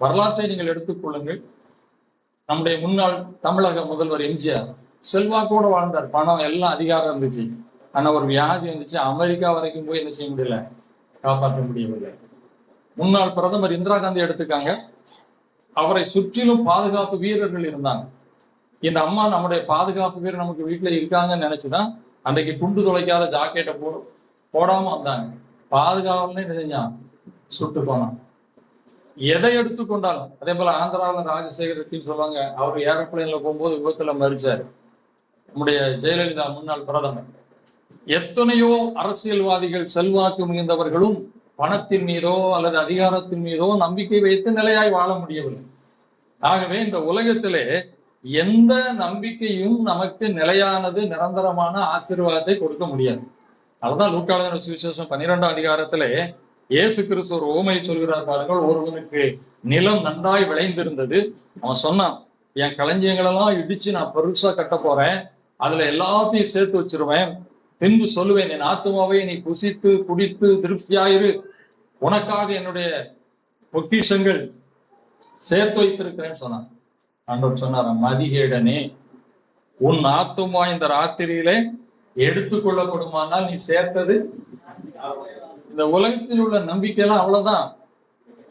வரலாற்றை நீங்கள் எடுத்துக்கொள்ளுங்கள். நம்முடைய முன்னாள் தமிழக முதல்வர் எம்ஜிஆர் செல்வாக்கோட வாழ்ந்தார். பணம் எல்லாம் அதிகாரம் இருந்துச்சு. ஆனா ஒரு வியாதி வந்துச்சு, அமெரிக்கா வரைக்கும் போய் என்ன செய்ய முடியல, காப்பாற்ற முடியவில்லை. முன்னாள் பிரதமர் இந்திரா காந்தி எடுத்துக்காங்க, அவரை சுற்றிலும் பாதுகாப்பு வீரர்கள் இருந்தாங்க. இந்த அம்மா நம்முடைய பாதுகாப்பு வீரர் நமக்கு வீட்டுல இருக்காங்கன்னு நினைச்சுதான் அன்றைக்கு குண்டு துளைக்காத ஜாக்கெட்டை போடாம வந்தாங்க. பாதுகாவல்னு என்ன செஞ்சான், சுட்டு போனான். எதை எடுத்துக்கொண்டாலும் அதே போல ஆந்திராவில் ராஜசேகர் ரெட்டின்னு சொல்லுவாங்க, அவர் ஏரோப்ளைன்ல போகும்போது விபத்துல மறிச்சாரு. நம்முடைய ஜெயலலிதா முன்னாள் பிரதமர். எத்தனையோ அரசியல்வாதிகள் செல்வாக்கு மிகுந்தவர்களும் பணத்தின் மீதோ அல்லது அதிகாரத்தின் மீதோ நம்பிக்கை வைத்து நிலையாய் வாழ முடியவில்லை. ஆகவே இந்த உலகத்திலே எந்த நம்பிக்கையும் நமக்கு நிலையானது, நிரந்தரமான ஆசீர்வாதத்தை கொடுக்க முடியாது. அதுதான் லூக்கா எழுதின சுவிசேஷம் 12ஆம் அதிகாரத்திலே இயேசு கிறிஸ்து ஒரு உவமையை சொல்கிறார் பாருங்கள். ஒருவனுக்கு நிலம் நன்றாய் விளைந்திருந்தது. அவன் சொன்னான், என் களஞ்சியங்களெல்லாம் இடிச்சு நான் பெருசா கட்ட போறேன், அதுல எல்லாத்தையும் சேர்த்து வச்சிருவேன், பின்பு சொல்லுவேன், என் ஆத்துமாவை நீ புசித்து குடித்து திருப்தியாயிரு, உனக்காக என்னுடைய பொக்கிஷங்கள் சேர்த்து வைத்திருக்கிறேன்னு சொன்னான். ஆண்டவர் சொன்னார், மதிகேடனே, உன் ஆத்துமா இந்த ராத்திரியிலே எடுத்துக்கொள்ளப்படுமானால் நீ சேர்த்தது. இந்த உலகத்தில் உள்ள நம்பிக்கை எல்லாம் அவ்வளவுதான்.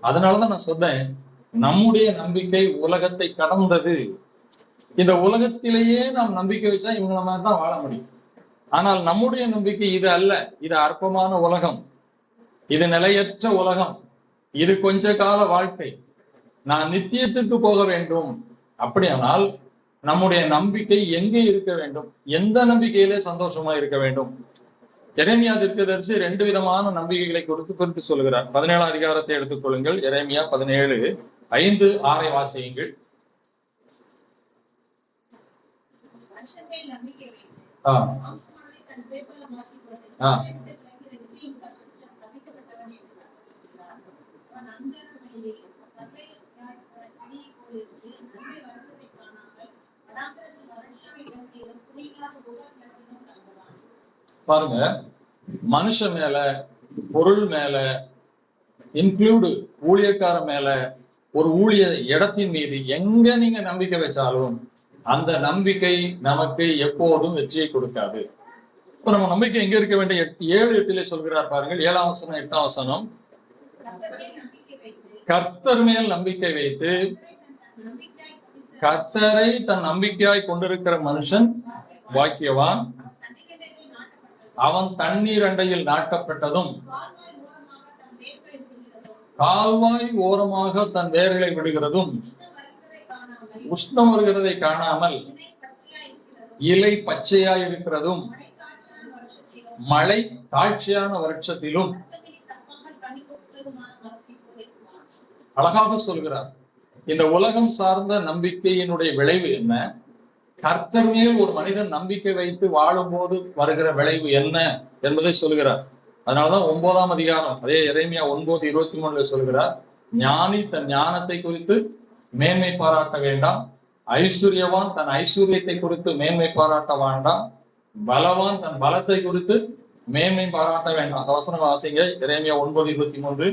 அதனாலதான் நான் சொன்னேன், நம்முடைய நம்பிக்கை உலகத்தை கடந்தது. இந்த உலகத்திலேயே நாம் நம்பிக்கை வச்சா இவங்கள மாதிரி தான் வாழ முடியும். ஆனால் நம்முடைய நம்பிக்கை இது அல்ல. இது அற்பமான உலகம், இது நிலையற்ற உலகம், இது கொஞ்ச கால வாழ்க்கை, நான் நித்தியத்துக்கு போக வேண்டும். அப்படியானால் நம்முடைய நம்பிக்கை எங்கே இருக்க வேண்டும், எந்த நம்பிக்கையிலே சந்தோஷமா இருக்க வேண்டும்? எரேமியா தீர்க்கதரிசி 2 விதமான நம்பிக்கைகளை குறித்து சொல்கிறார். 17ஆம் அதிகாரத்தை எடுத்துக்கொள்ளுங்கள். எரேமியா 17:5-6 வாசியுங்கள். பாருங்க, மனுஷன் மேல, பொருள் மேல, இன்க்ளூடு ஊழியக்கார மேல, ஒரு ஊழிய இடத்தின் மீது எங்க நீங்க நம்பிக்கை வச்சாலும் அந்த நம்பிக்கை நமக்கு எப்போதும் வெற்றியை கொடுக்காது. இப்ப நம்ம நம்பிக்கை எங்க இருக்க வேண்டிய 7:8 சொல்கிறார் பாருங்கள். 7ஆம் வசனம் 8ஆம் வசனம். கர்த்தர் மேல் நம்பிக்கை வைத்து கர்த்தரை தன் நம்பிக்கையாய் கொண்டிருக்கிற மனுஷன் பாக்கியவான். அவன் தண்ணீர் அண்டையில் நாட்டப்பட்டதும் கால்வாய் ஓரமாக தன் வேர்களை விடுகிறதும் உஷ்ணம் வருகிறதை காணாமல் இலை பச்சையாய் இருக்கிறதும் மழை தாழ்ச்சியான வருஷத்திலும் அழகாக சொல்கிறார். இந்த உலகம் சார்ந்த நம்பிக்கையினுடைய விளைவு என்ன, கர்த்தர் மேல் ஒரு மனிதன் நம்பிக்கை வைத்து வாழும் போது வருகிற விளைவு என்ன என்பதை சொல்கிறார். அதனாலதான் 9ஆம் அதிகாரம் அதே எரேமியா 9:23 சொல்கிறார், ஞானி தன் ஞானத்தை குறித்து மேன்மை பாராட்ட வேண்டாம், ஐஸ்வர்யவான் தன் ஐஸ்வர்யத்தை குறித்து மேன்மை பாராட்ட வேண்டாம், பலவான் தன் பலத்தை குறித்து மேன்மை பாராட்ட வேண்டாம். அந்த வசனம் வாசிங்க, எரேமியா 9:23.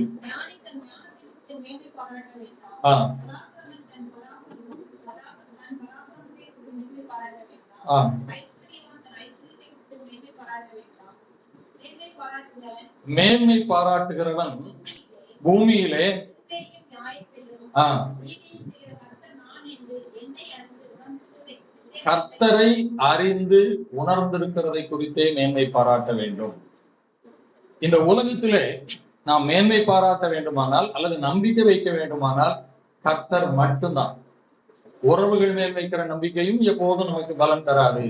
மேன்மை பாராட்டுகிறவன் பூமியிலே கர்த்தரை அறிந்து உணர்ந்திருக்கிறதை குறித்தே மேன்மை பாராட்ட வேண்டும். இந்த உலகத்திலே நாம் மேன்மை பாராட்ட வேண்டுமானால் அல்லது நம்பிக்கை வைக்க வேண்டுமானால் கர்த்தர் மட்டும்தான். உறவுகள் மேல் வைக்கிற நம்பிக்கையும் எப்போதும் நமக்கு பலன் தராது.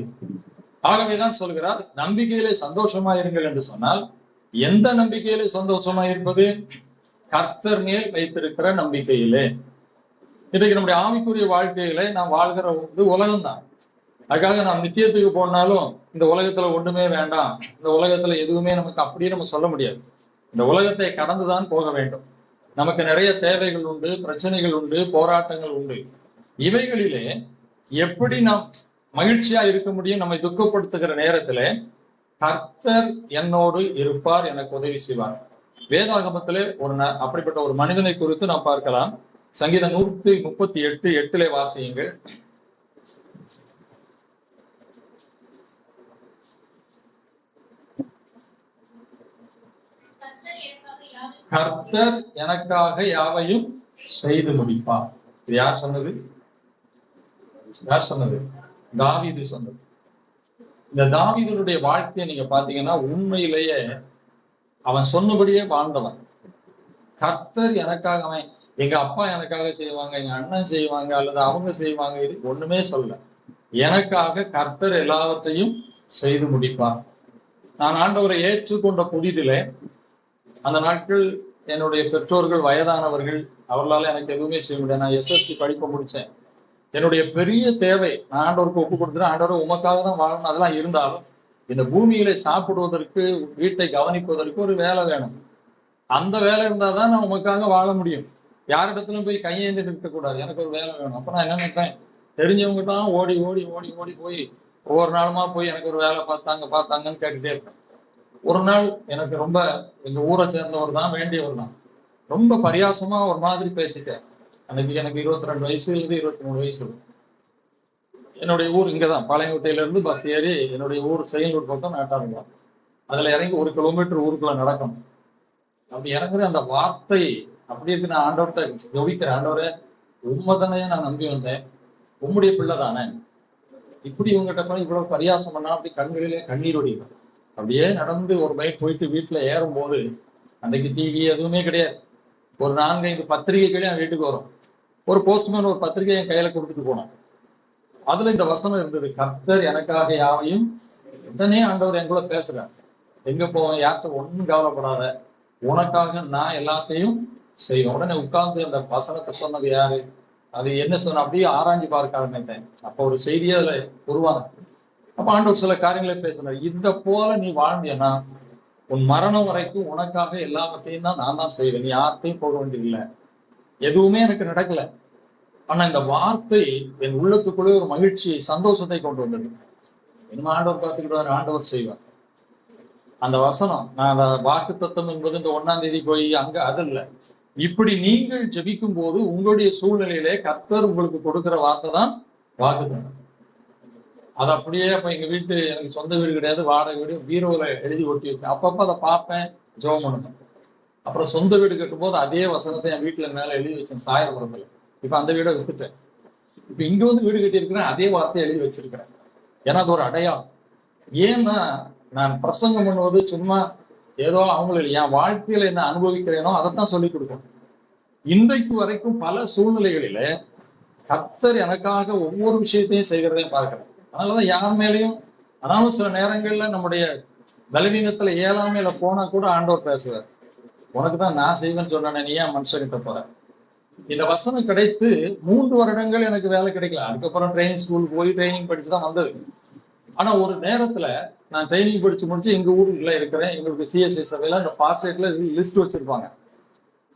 ஆகவேதான் சொல்கிறார், நம்பிக்கையிலே சந்தோஷமாயிருங்கள் என்று சொன்னால் எந்த நம்பிக்கையிலே சந்தோஷமாயிருப்பது? கர்த்தர் மேல் வைத்திருக்கிற நம்பிக்கையிலே. இன்றைக்கு நம்முடைய ஆவிக்குரிய வாழ்க்கையில நாம் வாழ்கிற உலகம்தான். அதுக்காக நாம் நித்தியத்துக்கு போனாலும் இந்த உலகத்துல ஒண்ணுமே வேண்டாம், இந்த உலகத்துல எதுவுமே நமக்கு அப்படியே நம்ம சொல்ல முடியாது. இந்த உலகத்தை கடந்துதான் போக வேண்டும். நமக்கு நிறைய தேவைகள் உண்டு, பிரச்சனைகள் உண்டு, போராட்டங்கள் உண்டு. இவைகளிலே எப்படி நாம் மகிழ்ச்சியா இருக்க முடியும்? நம்மை துக்கப்படுத்துகிற நேரத்திலே கர்த்தர் என்னோடு இருப்பார், எனக்கு உதவி செய்வார். வேதாகமத்திலே அப்படிப்பட்ட ஒரு மனிதனை குறித்து நாம் பார்க்கலாம். சங்கீதம் 138:8 வாசியுங்கள். கர்த்தர் எனக்காக யாவையும் செய்து முடிப்பார். இது யார் சொன்னது? யார் சொன்னது? தாவீது சொன்னது. இந்த தாவீதுடைய வாழ்க்கையை நீங்க பாத்தீங்கன்னா உண்மையிலேயே அவன் சொன்னபடியே வாழ்ந்தவன். கர்த்தர் எனக்காக, அவன் எங்க அப்பா எனக்காக செய்வாங்க, எங்க அண்ணன் செய்வாங்க, அல்லது அவங்க செய்வாங்க, இது ஒண்ணுமே சொல்ல. எனக்காக கர்த்தர் எல்லாவற்றையும் செய்து முடிப்பார். நான் ஆண்டவரை ஏற்றுக்கொண்ட புதிதிலே அந்த நாட்கள் என்னுடைய பெற்றோர்கள் வயதானவர்கள், அவர்களால எனக்கு எதுவுமே செய்ய முடியாது. நான் SSC படிப்பை முடிச்சேன். என்னுடைய பெரிய தேவை, நான் ஆண்டவருக்கு ஒப்பு கொடுத்துட்டேன், ஆண்டவரை உமக்காக தான் வாழணும். அதெல்லாம் இருந்தாலும் இந்த பூமியில சாப்பிடுவதற்கு, வீட்டை கவனிப்பதற்கு ஒரு வேலை வேணும். அந்த வேலை இருந்தாதான் நான் உமக்காக வாழ முடியும். யாரிடத்திலும் போய் கையேந்திட்டு இருக்கக்கூடாது, எனக்கு ஒரு வேலை வேணும். அப்ப நான் என்ன நினைப்பேன், தெரிஞ்சவங்ககிட்ட ஓடி ஓடி ஓடி ஓடி போய் ஒவ்வொரு நாளுமா போய் எனக்கு ஒரு வேலை பார்த்தாங்கன்னு கேட்டுட்டே இருப்பேன். ஒரு நாள் எனக்கு ரொம்ப, எங்க ஊரை சேர்ந்தவர் தான், வேண்டியவர் தான், ரொம்ப பரியாசமா ஒரு மாதிரி பேசிட்டேன். அன்னைக்கு எனக்கு 22 வயசு இருந்து 23 வயசு. என்னுடைய ஊர் இங்கதான், பாளையங்கோட்டையில இருந்து பஸ் ஏறி என்னுடைய ஊர் செயலூர் பக்கம் நாட்டாருங்க. அதுல இறங்கி 1 கிலோமீட்டர் ஊருக்குள்ள நடக்கணும். அப்படி இறங்குற அந்த வார்த்தை அப்படி இருக்கு. நான் ஆண்டவர்கிட்ட ஜெபிக்கிறேன், ஆண்டவரே உண்மைதானே நான் நம்பி வந்தேன், உம்முடைய பிள்ளை தானே, இப்படி இவங்ககிட்ட போய் இவ்வளவு பரியாசம் பண்ணா அப்படி கண்களிலே கண்ணீர் ஒடிக்கும். அப்படியே நடந்து ஒரு பைக் போயிட்டு வீட்டுல ஏறும் போது அன்னைக்கு டிவி எதுவுமே கிடையாது. ஒரு 4-5 பத்திரிகைகளே என் வீட்டுக்கு வரும். ஒரு போஸ்ட்மேன் ஒரு பத்திரிகை என் கையில கொடுத்துட்டு போனோம். அதுல இந்த வசனம் இருந்தது, கர்த்தர் எனக்காக யாவையும். உடனே ஆண்டவர் என் கூட பேசுறார், எங்க போவேன், யார்கிட்ட ஒண்ணும் கவலைப்படாத, உனக்காக நான் எல்லாத்தையும் செய்வேன். உடனே உட்கார்ந்து அந்த வசனத்தை சொன்னது யாரு, அது என்ன சொன்ன அப்படியே ஆராய்ச்சி பார்க்க ஆரம்பித்தேன். அப்ப ஒரு செய்தியே அதுல உருவான. அப்ப ஆண்டவர் சில காரியங்களை பேசுறாரு, இந்த போல நீ வாழ்ந்தியன்னா உன் மரணம் வரைக்கும் உனக்காக எல்லாவற்றையும் தான் நான் தான் செய்வேன், நீ யார்கிட்டையும் போக வேண்டியதில்லை. எதுவுமே எனக்கு நடக்கல, ஆனா இந்த வார்த்தை என் உள்ளத்துக்குள்ளே ஒரு மகிழ்ச்சியை, சந்தோஷத்தை கொண்டு வந்தது. என்ன ஆண்டவர் பார்த்துக்கிட்டு ஆண்டவர் செய்வார். அந்த வசனம், நான் அந்த வாக்கு தத்துவம் என்பது இந்த 1ஆம் தேதி போய் அங்க அது இல்லை. இப்படி நீங்கள் ஜெபிக்கும் போது உங்களுடைய சூழ்நிலையிலே கர்த்தர் உங்களுக்கு கொடுக்கிற வார்த்தை தான் வாக்கு தத்துவம். அது அப்படியே அப்ப எங்க வீட்டு, எனக்கு சொந்த வீடு கிடையாது, வாடகை வீடு, பீரோல எழுதி ஒட்டி வச்சேன். அப்பப்ப அதை பார்ப்பேன், ஜெபம் பண்ணுவேன். அப்புறம் சொந்த வீடு கட்டும் போது அதே வசனத்தை என் வீட்டுல மேல எழுதி வச்சேன், சாயரபுரத்துல. இப்ப அந்த வீடை வித்துட்டேன். இப்ப இங்க வந்து வீடு கட்டி இருக்கிறேன், அதே வார்த்தையை எழுதி வச்சிருக்கிறேன். ஏன்னா அது ஒரு அடையாளம். ஏன்னா நான் பிரசங்கம் பண்ணுவது சும்மா ஏதோ அவங்களுக்கு என் வாழ்க்கையில என்ன அனுபவிக்கிறேனோ அதைத்தான் சொல்லிக் கொடுக்கணும். இன்றைக்கு வரைக்கும் பல சூழ்நிலைகளில கர்த்தர் எனக்காக ஒவ்வொரு விஷயத்தையும் செய்கிறதையும் பார்க்கிறேன். அதனாலதான் யார் மேலையும், அதாவது சில நேரங்கள்ல நம்முடைய பலவீனத்துல இயலாமையில போனா கூட ஆண்டவர் பேசுவார். உனக்குதான் நான் செய்வேன்னு சொன்னேன், நீ ஏன் மனுஷங்கிட்ட போற? இந்த வசனம் கிடைத்து 3 வருடங்கள் எனக்கு வேலை கிடைக்கல. அதுக்கப்புறம் ட்ரைனிங் ஸ்கூல் போய் ட்ரைனிங் படிச்சுதான் வந்தது. ஆனா ஒரு நேரத்துல நான் ட்ரைனிங் படிச்சு முடிச்சு எங்க ஊர்ல இருக்கிறேன். எங்களுக்கு சிஎஸ்ஐ சபையில இந்த பாஸ்டேட்ல லிஸ்ட் வச்சிருப்பாங்க.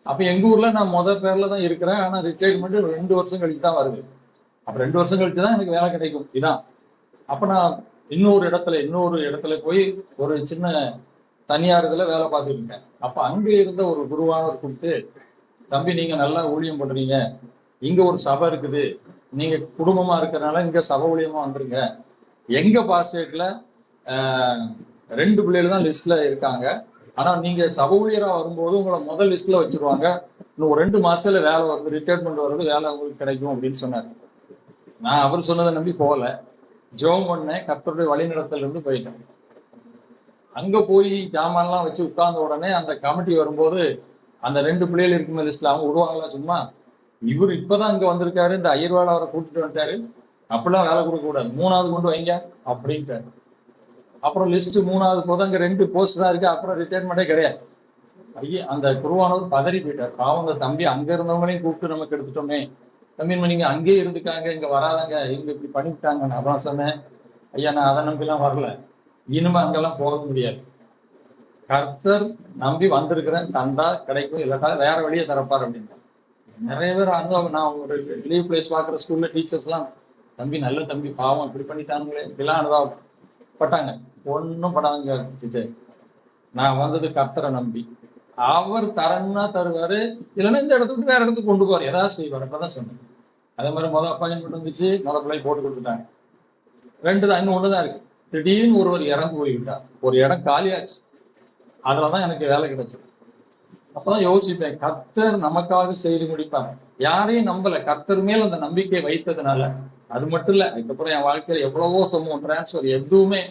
அப்ப எங்க ஊர்ல நான் முதல் பேர்ல தான் இருக்கிறேன். ஆனா ரிட்டையர்மெண்ட் 2 வருஷம் கழிச்சு தான் வருது. அப்ப 2 வருஷம் கழிச்சுதான் எனக்கு வேலை கிடைக்கும். இதான். அப்ப நான் இன்னொரு இடத்துல போய் ஒரு சின்ன தனியார் இதுல வேலை பார்த்துட்டு இருக்கேன். அப்ப அங்க இருந்த ஒரு குருவானவர் கூப்பிட்டு, தம்பி நீங்க நல்லா ஊழியம் பண்றீங்க, இங்க ஒரு சபை இருக்குது, நீங்க குடும்பமா இருக்கிறனால இங்க சபை ஊழியமா வந்துருங்க. எங்க பாஸ்டேட்ல 2 பிள்ளைகள் தான் லிஸ்ட்ல இருக்காங்க. ஆனா நீங்க சபை ஊழியரா வரும்போது உங்களை முதல் லிஸ்ட்ல வச்சிருவாங்க. இன்னும் ஒரு 2 மாசத்துல வேலை வருது, ரிட்டையர்மெண்ட் வருது, வேலை உங்களுக்கு கிடைக்கும் அப்படின்னு சொன்னாரு. நான் அவர் சொன்னதை நம்பி போகல. ஜெபம் பண்ணேன், கர்த்தருடைய வழிநடத்தல இருந்து போயிட்டேன். அங்க போய் ஜாமான்லாம் வச்சு உட்கார்ந்த உடனே அந்த கமிட்டி வரும்போது அந்த 2 பிள்ளைகள் இருக்குமே லிஸ்ட்ல அவங்க விடுவாங்களா சும்மா? இவர் இப்பதான் இங்க வந்திருக்காரு, இந்த ஐயர்வாள் அவரை கூட்டிட்டு வந்துட்டாரு, அப்படிலாம் வேலை கொடுக்க கூடாது, 3வது கொண்டு வைங்க அப்படின்ட்டாரு. அப்புறம் லிஸ்ட் 3வது போது அங்க 2 போஸ்ட் தான் இருக்கு. அப்புறம் ரிட்டையர்மெண்டே கிடையாது. அந்த குருவானவர் பதறி போயிட்டார். பாவங்க தம்பி, அங்க இருந்தவங்களையும் கூப்பிட்டு நமக்கு எடுத்துட்டோமே, தம்பி நீங்க அங்கேயே இருந்துக்காங்க, இங்க வராதாங்க, இவங்க இப்படி பண்ணிவிட்டாங்க. நான் அதான் சொன்னேன், ஐயா நான் அதை நம்பிலாம் வரல, இனிமே அங்கெல்லாம் போக முடியாது. கர்த்தர் நம்பி வந்திருக்கிறேன், தந்தா கிடைக்கும், இல்லாட்டா வேற வழியை தரப்பார் அப்படின்னு. நிறைய பேர் அங்க நான் ஒரு லீவ் பிளேஸ் பாக்குற ஸ்கூல்ல டீச்சர்ஸ் எல்லாம், தம்பி நல்ல தம்பி, பாவம் இப்படி பண்ணிட்டாங்களே இப்படிலாம் அனுபவப்பட்டாங்க. ஒன்னும் படாதுங்க டீச்சர், நான் வந்தது கர்த்தரை நம்பி. அவர் தரன்னா தருவாரு, இல்லைன்னா இந்த இடத்துக்கு வேற இடத்துக்கு கொண்டு போவார், ஏதாவது செய்வார். அப்பதான் சொன்னேன். அதே மாதிரி அப்பாயின்மெண்ட் வந்துச்சு, பிள்ளை போட்டு கொடுத்துட்டாங்க. 2 தான், இன்னும் 1 தான் இருக்கு. திடீர்னு ஒருவர் இறந்து போய்விட்டார், ஒரு இடம் காலியாச்சு, அதுலதான் எனக்கு வேலை கிடைச்சது. அப்பதான் யோசிப்பேன், கர்த்தர் நமக்காக செய்து முடிப்பாங்க. யாரையும் நம்பல, கர்த்தர் மேல் அந்த நம்பிக்கை வைத்ததுனால. அது மட்டும் இல்ல, அதுக்கப்புறம் என் வாழ்க்கையில எவ்வளவோ சமூகம் டிரான்ஸ்பர், எதுவுமே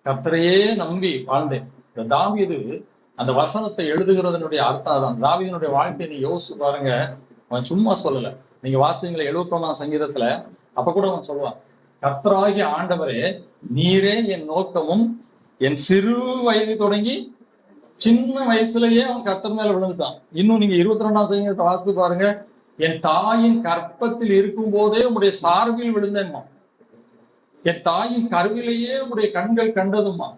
கர்த்தரையே நம்பி வாழ்ந்தேன். இந்த தாவீது அந்த வசனத்தை எழுதுகிறதனுடைய அர்த்தம் தான். தாவீதினுடைய வாழ்க்கையை நீ யோசிச்சு பாருங்க. அவன் சும்மா சொல்லல. நீங்க வாசிங்கள 71ஆம் சங்கீதத்துல அப்ப கூட அவன் சொல்லுவான், கர்த்தராகிய ஆண்டவரே நீரே என் நோக்கமும், என் சிறு வயது தொடங்கி சின்ன வயசுலயே அவன் கர்த்தர் மேல விழுந்துட்டான். இன்னும் நீங்க 22ஆம் சங்கீதத்தை வாசித்து பாருங்க, என் தாயின் கற்பத்தில் இருக்கும் போதே உங்களுடைய சார்பில் விழுந்தேன்மா, என் தாயின் கருவிலேயே உடைய கண்கள் கண்டதுமா,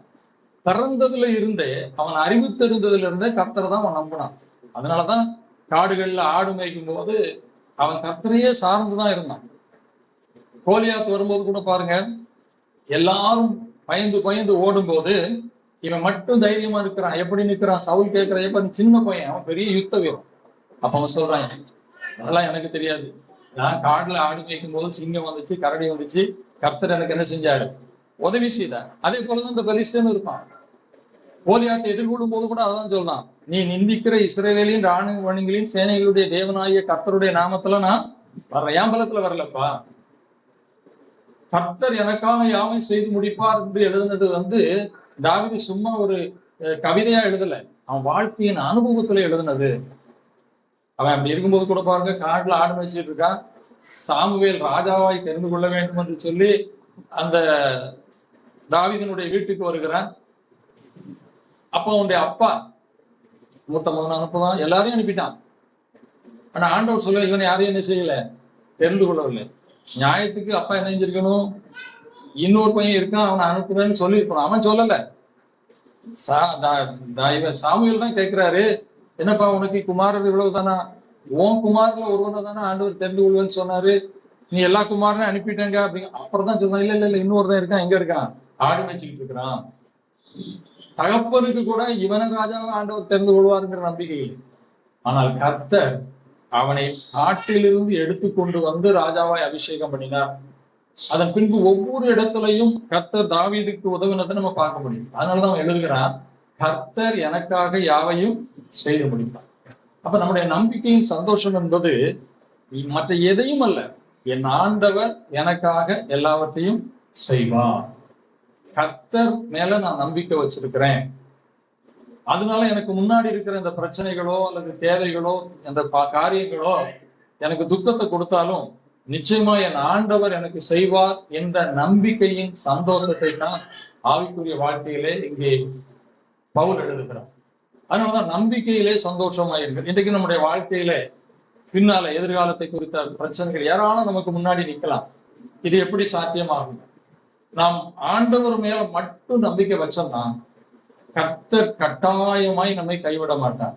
பிறந்ததுல இருந்தே அவன் அறிவு தெரிந்ததுல இருந்தே கர்த்தரை தான் அவன் நம்பினான். அதனாலதான் காடுகள்ல ஆடு மேய்க்கும் போது அவன் கர்த்தரையே சார்ந்துதான் இருந்தான். கோலியாத் வரும்போது கூட பாருங்க, எல்லாரும் பயந்து பயந்து ஓடும் போது இவன் மட்டும் தைரியமா இருக்கிறான். எப்படி நிற்கிறான்? சவுல் கேட்கிற, எப்ப சின்ன பையன், அவன் பெரிய யுத்த வீரன். அப்ப அவன் சொல்றான், அதெல்லாம் எனக்கு தெரியாது, நான் காடுல ஆடு மேய்க்கும் போது சிங்கம் வந்துச்சு, கரடி வந்துச்சு, கர்த்தர் எனக்கு என்ன செஞ்சாரு? உதவி செய்தார். அதே போலதான் இந்த பெலிஸ்தேன் இருப்பான். கோலியாத்தை எதிர்கொள்ளும் போது கூட அதான் சொல்லலாம், நீ நிந்திக்கிற இஸ்ரவேலின் ராணுவங்களின் சேனைகளுடைய தேவனாகிய கர்த்தருடைய நாமத்துல நான் வர்றேன், என் பலத்துல வரலப்பா, கர்த்தர் எனக்காக யாவை செய்து முடிப்பார் என்று எழுதுனது தாவீது சும்மா ஒரு கவிதையா எழுதல, அவன் வாழ்க்கையின் அனுபவத்துல எழுதுனது. அவன் அப்படி இருக்கும்போது கூட பாருங்க, காட்டுல ஆடு மேய்ச்சிட்டு இருக்கான். சாமுவேல் ராஜாவாய் தெரிந்து கொள்ள வேண்டும் என்று சொல்லி அந்த தாவீதினுடைய வீட்டுக்கு வருகிறான். அப்ப அவனுடைய அப்பா மூத்த மகன் அனுப்புதான், எல்லாரையும் அனுப்பிட்டான். ஆனா ஆண்டவர் சொல்ல, இவன் யாரையும் என்ன செய்யல, தெரிந்து கொள்ளவில்லை. நியாயத்துக்கு அப்பா என்ன செஞ்சிருக்கணும், இன்னொரு பையன் இருக்கான் அவனை அனுப்புறேன்னு சொல்லியிருக்கணும். அவன் சொல்லல. சாமுவேல் தான் கேட்கிறாரு, என்னப்பா உனக்கு குமாரர் இவ்வளவுதானா, உன் குமாரில ஒருவனை தானே ஆண்டவர் தெரிந்து கொள்வேன்னு சொன்னாரு, நீ எல்லா குமாரனையும் அனுப்பிட்டேங்க அப்படிங்க. அப்புறம் தான் சொல்றான், இல்ல இல்ல இல்ல இன்னொருதான் இருக்கான், எங்க இருக்கான், ஆடு மேய்ச்சிக்கிட்டு இருக்கிறான். தகப்பனுக்கு கூட இவன ராஜாவை ஆண்டவர் தெரிந்து கொள்வாருங்கிற நம்பிக்கை இல்லை. ஆனால் கர்த்தர் அவனை ஆற்றிலிருந்து எடுத்துக்கொண்டு வந்து ராஜாவாய் அபிஷேகம் பண்ணினார். அதன் பின்பு ஒவ்வொரு இடத்துலையும் கர்த்தர் தாவீதுக்கு உதவினதை நம்ம பார்க்க முடியும். அதனாலதான் அவன் எழுதுகிறான், கர்த்தர் எனக்காக யாவையும் செய்து முடிப்பார். அப்ப நம்முடைய நம்பிக்கையின் சந்தோஷம் என்பது மற்ற எதையும் அல்ல, என் ஆண்டவர் எனக்காக எல்லாவற்றையும் செய்வார். கர்த்தர் மேல நான் நம்பிக்கை வச்சிருக்கிறேன். அதனால எனக்கு முன்னாடி இருக்கிற இந்த பிரச்சனைகளோ அல்லது தேவைகளோ இந்த காரியங்களோ எனக்கு துக்கத்தை கொடுத்தாலும் நிச்சயமா என் ஆண்டவர் எனக்கு செய்வார் என்ற நம்பிக்கையின் சந்தோஷத்தை தான் ஆவிக்குரிய வாழ்க்கையிலே இங்கே பவுல் எழுதுகிறார். அதனாலதான் நம்பிக்கையிலே சந்தோஷமாயிருங்கள். இன்றைக்கு நம்முடைய வாழ்க்கையில பின்னால எதிர்காலத்தை குறித்த பிரச்சனைகள் ஏராளம் நமக்கு முன்னாடி நிற்கலாம். இது எப்படி சாத்தியமாகும்? நாம் ஆண்டவர் மேல மட்டும் நம்பிக்கை வச்சோம்னா கர்த்தர் கட்டாயமாய் நம்மை கைவிட மாட்டார்.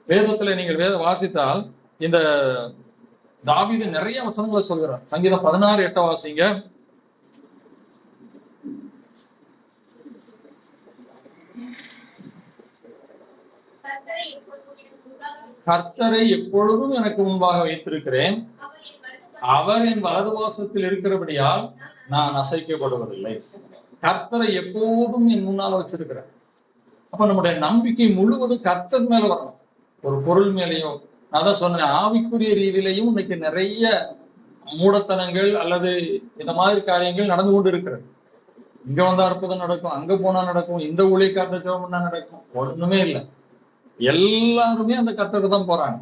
வேதத்துல நீங்கள் வாசித்தால் இந்த தாவீது நிறைய வசனங்களை சொல்கிறார். சங்கீதம் 16:8 வாசிங்க. கர்த்தரை எப்பொழுதும் எனக்கு முன்பாக வைத்திருக்கிறேன், அவர் என் வலது வாசத்தில் இருக்கிறபடியால் நான் அசைக்கப்படுவதில்லை. கர்த்தரை எப்போதும் என் முன்னால் வச்சிருக்கிறேன். அப்ப நம்முடைய நம்பிக்கை முழுவதும் கர்த்தர் மேல வரணும். ஒரு பொருள் மேலேயோ, நான் தான் சொன்னேன், ஆவிக்குரிய ரீதியிலையும் இன்னைக்கு நிறைய மூடத்தனங்கள் அல்லது இந்த மாதிரி காரியங்கள் நடந்து கொண்டு இருக்கிறது. இங்க வந்தா அற்புதம் நடக்கும், அங்க போனா நடக்கும், இந்த ஊழியக்காரர் ஜெபம் பண்ணா நடக்கும், ஒண்ணுமே இல்லை. எல்லாருமே அந்த கர்த்தருக்கு தான் போறாங்க.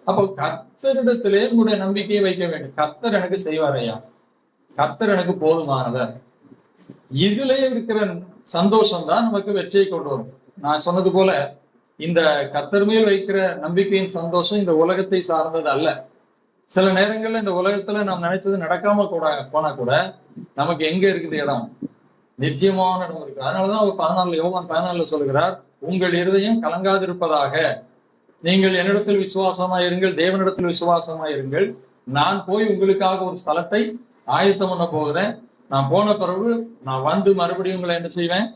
அப்போ கர்த்தரிடத்திலே உங்களுடைய நம்பிக்கையை வைக்க வேண்டும். கர்த்தர் எனக்கு செய்வார் ஐயா, கர்த்தர் எனக்கு போதுமானவர். இதுல இருக்கிற சந்தோஷம் தான் நமக்கு வெற்றியை கொண்டு வரும். நான் சொன்னது போல இந்த கர்த்தர் மேல் வைக்கிற நம்பிக்கையின் சந்தோஷம் இந்த உலகத்தை சார்ந்தது அல்ல. சில நேரங்கள்ல இந்த உலகத்துல நாம் நினைச்சது நடக்காம போனா கூட நமக்கு எங்க இருக்குது இடம்? நிச்சயமான இடம் இருக்கு. அதனாலதான் யோவான் 14 சொல்கிறார், உங்கள் இருதயம் கலங்காதிருப்பதாக, நீங்கள் என்னிடத்தில் விசுவாசமா இருங்கள், தேவனிடத்தில் விசுவாசமா இருங்கள். நான் போய் உங்களுக்காக ஒரு ஸ்தலத்தை ஆயத்தம் பண்ண போகிறேன். நான் போன பிறகு நான் வந்து மறுபடியும் உங்களை என்ன செய்வேன்?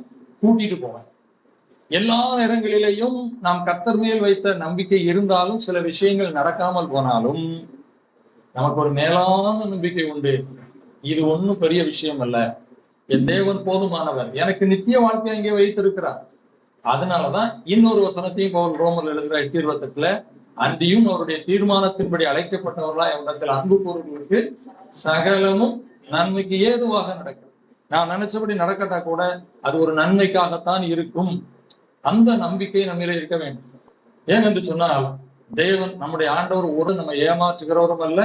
கூட்டிட்டு போவேன். எல்லா நேரங்களிலேயும் நாம் கர்த்தர் மேல் வைத்த நம்பிக்கை இருந்தாலும் சில விஷயங்கள் நடக்காமல் போனாலும் நமக்கு ஒரு மேலான நம்பிக்கை உண்டு. இது ஒண்ணும் பெரிய விஷயம் அல்ல, என் தேவன் போதுமானவர், எனக்கு நித்திய வாழ்க்கையை இங்கே வைத்திருக்கிறார். அதனாலதான் இன்னொரு வசனத்தையும் பவுல் ரோமர்ல எழுதுகிற 8:28 அன்றியும் அவருடைய தீர்மானத்தின்படி அழைக்கப்பட்டவர்களா இடத்தில் அன்பு கூறுவதற்கு சகலமும் நன்மைக்கு ஏதுவாக நடக்கும். நான் நினைச்சபடி நடக்கட்டா கூட அது ஒரு நன்மைக்காகத்தான் இருக்கும். அந்த நம்பிக்கை நம்மிலே இருக்க வேண்டும். ஏன் என்று சொன்னால் தேவன் நம்முடைய ஆண்டவர் நம்ம ஏமாற்றுகிறவரும் அல்ல,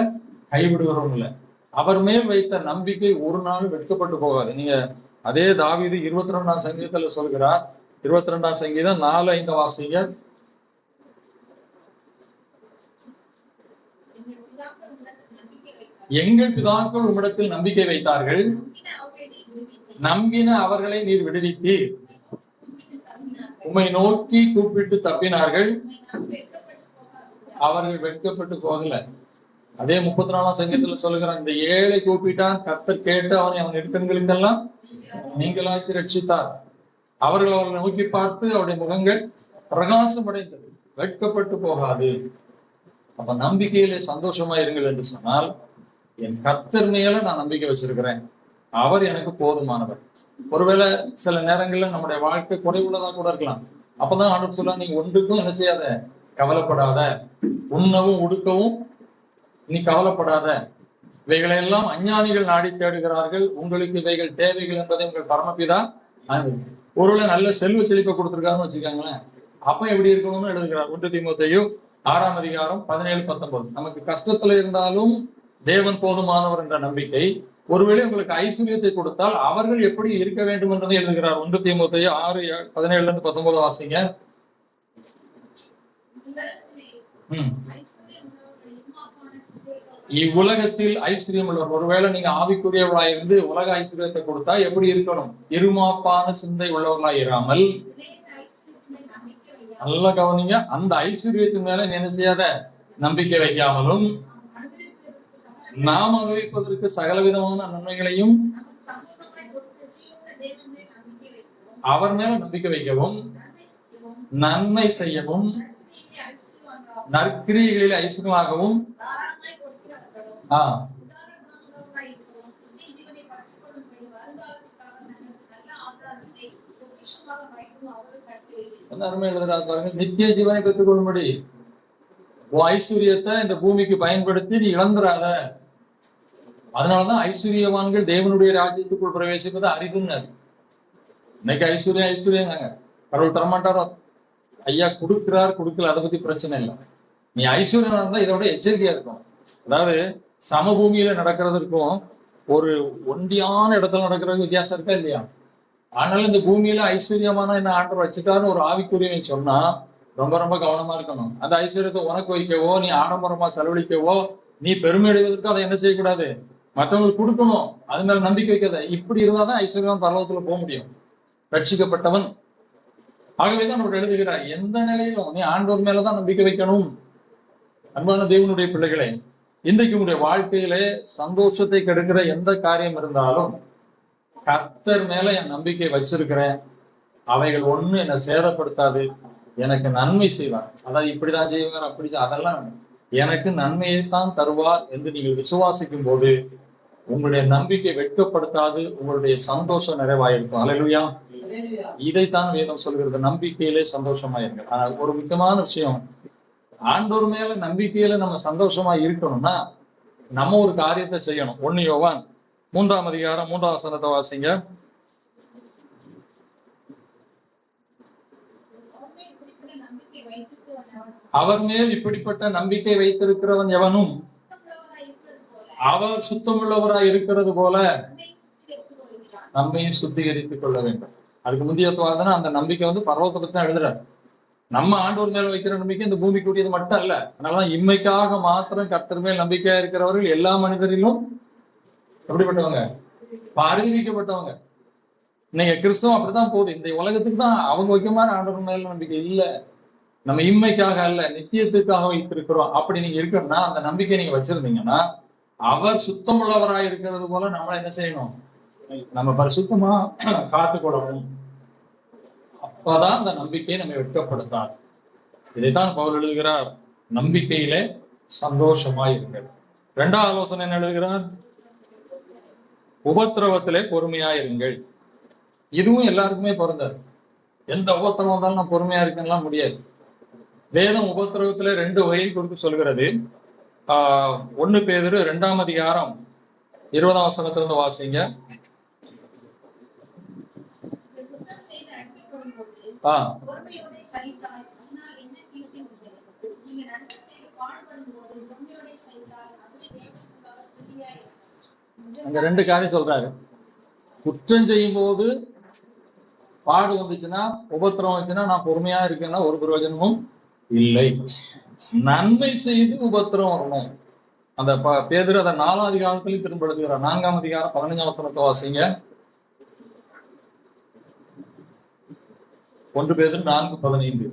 கைவிடுகிறவரும் இல்லை. அவர் மேல் வைத்த நம்பிக்கை ஒரு நாள் வெட்கப்பட்டு போகாது. நீங்க அதே தாவீது 22ஆம் சங்கீதத்துல சொல்கிறார், 22ஆம் சங்கீதம் 4:5 வாசிங்க. எங்கள் பிதாக்கள் உம்மிடத்தில் நம்பிக்கை வைத்தார்கள், நம்பின அவர்களை நீர் விடுவித்தீர், உம்மை நோக்கி கூப்பிட்டு தப்பினார்கள், அவர்கள் வெட்கப்பட்டு போகல. அதே 34ஆம் சங்கீதத்துல சொல்லுகிறான், இந்த ஏழை கூப்பிட்டான், கர்த்தர் கேட்டு அவன் நெருக்கங்களுக்கெல்லாம் நீங்களாக்கி ரட்சித்தார். அவர்களை நோக்கி பார்த்து அவருடைய முகங்கள் பிரகாசம் அடைந்தது, வெட்கப்பட்டு போகாது. அப்ப நம்பிக்கையிலே சந்தோஷமா இருங்கள் என்று சொன்னால், என் கர்த்தர் மேல நான் நம்பிக்கை வச்சிருக்கிறேன், அவர் எனக்கு போதுமானவர். ஒருவேளை சில நேரங்கள்ல நம்முடைய வாழ்க்கை குறைவுள்ளதா கூட இருக்கலாம். அப்பதான் ஆண்டவர் சொல்ல, நீங்க ஒன்றுக்கும் என்ன செய்யாத, கவலைப்படாத, உண்ணவும் உடுக்கவும் நீ கவலைப்படாத, இவைகளெல்லாம் அஞ்ஞானிகள் நாடி தேடுகிறார்கள், உங்களுக்கு இவைகள் தேவைகள் என்பதை உங்கள் பரமபிதா. ஒருவேளை நல்ல செல்வ செழிப்பை கொடுத்திருக்காருன்னு வச்சுக்கோங்களேன், அப்ப எப்படி இருக்கணும்னு எழுதுகிறார். 1 தீமோத்தேயு 6ஆம் அதிகாரம் 17-19. நமக்கு கஷ்டத்துல இருந்தாலும் தேவன் போதுமானவர் என்ற நம்பிக்கை. ஒருவேளை உங்களுக்கு ஐஸ்வர்யத்தை கொடுத்தால் அவர்கள் எப்படி இருக்க வேண்டும் என்றதை எழுதுகிறார். 1 தீமோத்தேயு 6:17-19 வாசிங்க. இவ்வுலகத்தில் ஐஸ்வர்யம் உள்ளவர். ஒருவேளை நீங்க ஆவிக்குரியவர்களாய் இருந்து உலக ஐஸ்வர்யத்தை கொடுத்தா எப்படி இருக்கணும்? இருமாப்பான சிந்தை உள்ளவர்களாய் இராமல், நல்ல கவனிங்க, அந்த ஐஸ்வர்யத்தின் மேல என்ன செய்யாத, நம்பிக்கை வைக்காமலும், நாம் அனுபவிப்பதற்கு சகலவிதமான நன்மைகளையும் அவர் மேல நம்பிக்கை வைக்கவும், நன்மை செய்யவும், நற்கிரியைகளில் ஐஸ்வர்யமாகவும், நித்திய ஜீவனை பெற்றுக் கொள்ளும்படி ஐஸ்வர்யத்தை இந்த பூமிக்கு பயன்படுத்தி நீ இழந்துராத. அதனாலதான் ஐஸ்வர்யவான்கள் தேவனுடைய ராஜ்யத்துக்குள் பிரவேசிப்பது அரிதுன்னாரு. இன்னைக்கு ஐஸ்வர்யங்க கடவுள் தரமாட்டாரோ? ஐயா கொடுக்கிறார் கொடுக்கல, அதை பத்தி பிரச்சனை இல்லை. நீ ஐஸ்வர்யம் இருந்தா இதை விட எச்சரிக்கையா இருக்கும். அதாவது சமபூமியில நடக்கிறதுக்கும் ஒரு ஒண்டியான இடத்துல நடக்கிறது வித்தியாசம் இருக்கா இல்லையா? ஆனாலும் இந்த பூமியில ஐஸ்வர்யமான என்ன ஆண்டவர் வச்சுட்டான்னு ஒரு ஆவிக்குரியவன் சொன்னா ரொம்ப ரொம்ப கவனமா இருக்கணும். அந்த ஐஸ்வர்யத்தை உனக்கு வைக்கவோ, நீ ஆடம்பரமா செலவழிக்கவோ, நீ பெருமை அடைவதற்கு அதை என்ன செய்யக்கூடாது, மற்றவங்களுக்கு கொடுக்கணும். அது மேல நம்பிக்கை வைக்காத. இப்படி இருந்தாதான் ஐஸ்வர்யம் பரலோகத்துல போக முடியும், ரட்சிக்கப்பட்டவன். ஆகவேதான் அவர் எழுதுகிறார், எந்த நிலையிலும் நீ ஆண்டவர் மேலதான் நம்பிக்கை வைக்கணும். அன்பான தேவனுடைய பிள்ளைகளே, இன்றைக்கு உங்களுடைய வாழ்க்கையிலே சந்தோஷத்தை கெடுக்கிற எந்த காரியம் இருந்தாலும் கர்த்தர் மேல என் நம்பிக்கை வச்சிருக்கிறேன், அவைகள் ஒண்ணு என்னை சேதப்படுத்தாது, எனக்கு நன்மை செய்வார். அதாவது இப்படிதான் செய்வார், அப்படி அதெல்லாம் எனக்கு நன்மையைத்தான் தருவார் என்று நீங்கள் விசுவாசிக்கும் போது உங்களுடைய நம்பிக்கை வெட்கப்படுத்தாது, உங்களுடைய சந்தோஷம் நிறைவாயிருக்கும். அல்லேலூயா. இதைத்தான் வேதம் சொல்கிறது, நம்பிக்கையிலே சந்தோஷமாயிருங்க. ஆனால் ஒரு முக்கியமான விஷயம், ஆண்டவர் மேல நம்பிக்கையில நம்ம சந்தோஷமா இருக்கணும்னா நம்ம ஒரு காரியத்தை செய்யணும். 1 யோவான் 3ஆம் அதிகாரம் 3ஆம் வசனத்தை வாசிங்க. அவர் மேல் இப்படிப்பட்ட நம்பிக்கை வைத்திருக்கிறவன் எவனும் அவர் சுத்தமுள்ளவராய் இருக்கிறது போல நம்மையும் சுத்திகரித்துக் கொள்ள வேண்டும். அதுக்கு முந்தியத்துவாதனா அந்த நம்பிக்கை பரலோகத்தை பத்தி தான் எழுதுறாரு. நம்ம ஆண்டவர் மேல வைக்கிற நம்பிக்கை இந்த பூமிக்குரியது மட்டும் அல்ல. அதனாலதான் இம்மைக்காக மாத்திரம் கர்த்தர் மேல் நம்பிக்கையா இருக்கிறவர்கள் எல்லா மனிதரிலும் எப்படிப்பட்டவங்க, அறிவிக்கப்பட்டவங்க. இன்னைக்கு கிறிஸ்தவம் அப்படித்தான் போகுது. இந்த உலகத்துக்கு தான் அவங்க வைக்கமான ஆண்டவர் மேல நம்பிக்கை இல்ல. நம்ம இம்மைக்காக அல்ல, நித்தியத்துக்காக வைத்திருக்கிறோம். அப்படி நீங்க இருக்கணும்னா அந்த நம்பிக்கை நீங்க வச்சிருந்தீங்கன்னா அவர் சுத்தமுள்ளவராய் இருக்கிறது போல நம்மள என்ன செய்யணும், நம்ம பரிசுத்தமா காத்துக்கொள்ளணும். அப்பதான் அந்த நம்பிக்கையை நம்ம வெட்கப்படுத்தாது. இதைத்தான் பவுல் எழுதுகிறார், நம்பிக்கையிலே சந்தோஷமாய் இருக்கிறது. 2ஆம் ஆலோசனை என்ன எழுதுகிறார், உபத்திரவத்திலே பொறுமையாயிருங்கள். இதுவும் எல்லாருக்குமே பொருந்தாது. எந்த உபத்திரவம் வந்தாலும் நான் பொறுமையா இருக்கேன்லாம் முடியாது. வேதம் உபத்திரவத்திலே 2 வகையை கொடுத்து சொல்கிறது. 1 பேதுரு 2ஆம் அதிகாரம் 20ஆம் வசனத்திலிருந்து வாசிங்க. அங்க 2 காரியம் சொல்றாரு. குற்றம் செய்யும் போது பாடு வந்துச்சுன்னா, உபத்திரம் வந்துச்சுன்னா நான் பொறுமையா இருக்கேன்னா ஒரு பிரயோஜனமும் இல்லை. நன்மை செய்து உபத்திரம் வரணும். அந்த பேதுரு அதை 4ஆம் அதிகாரத்திலையும் திரும்ப எழுதுகிறார். 4ஆம் அதிகாரம் 15ஆம் வசனத்தை வாசிங்க. 1 பேதுரு 4:15.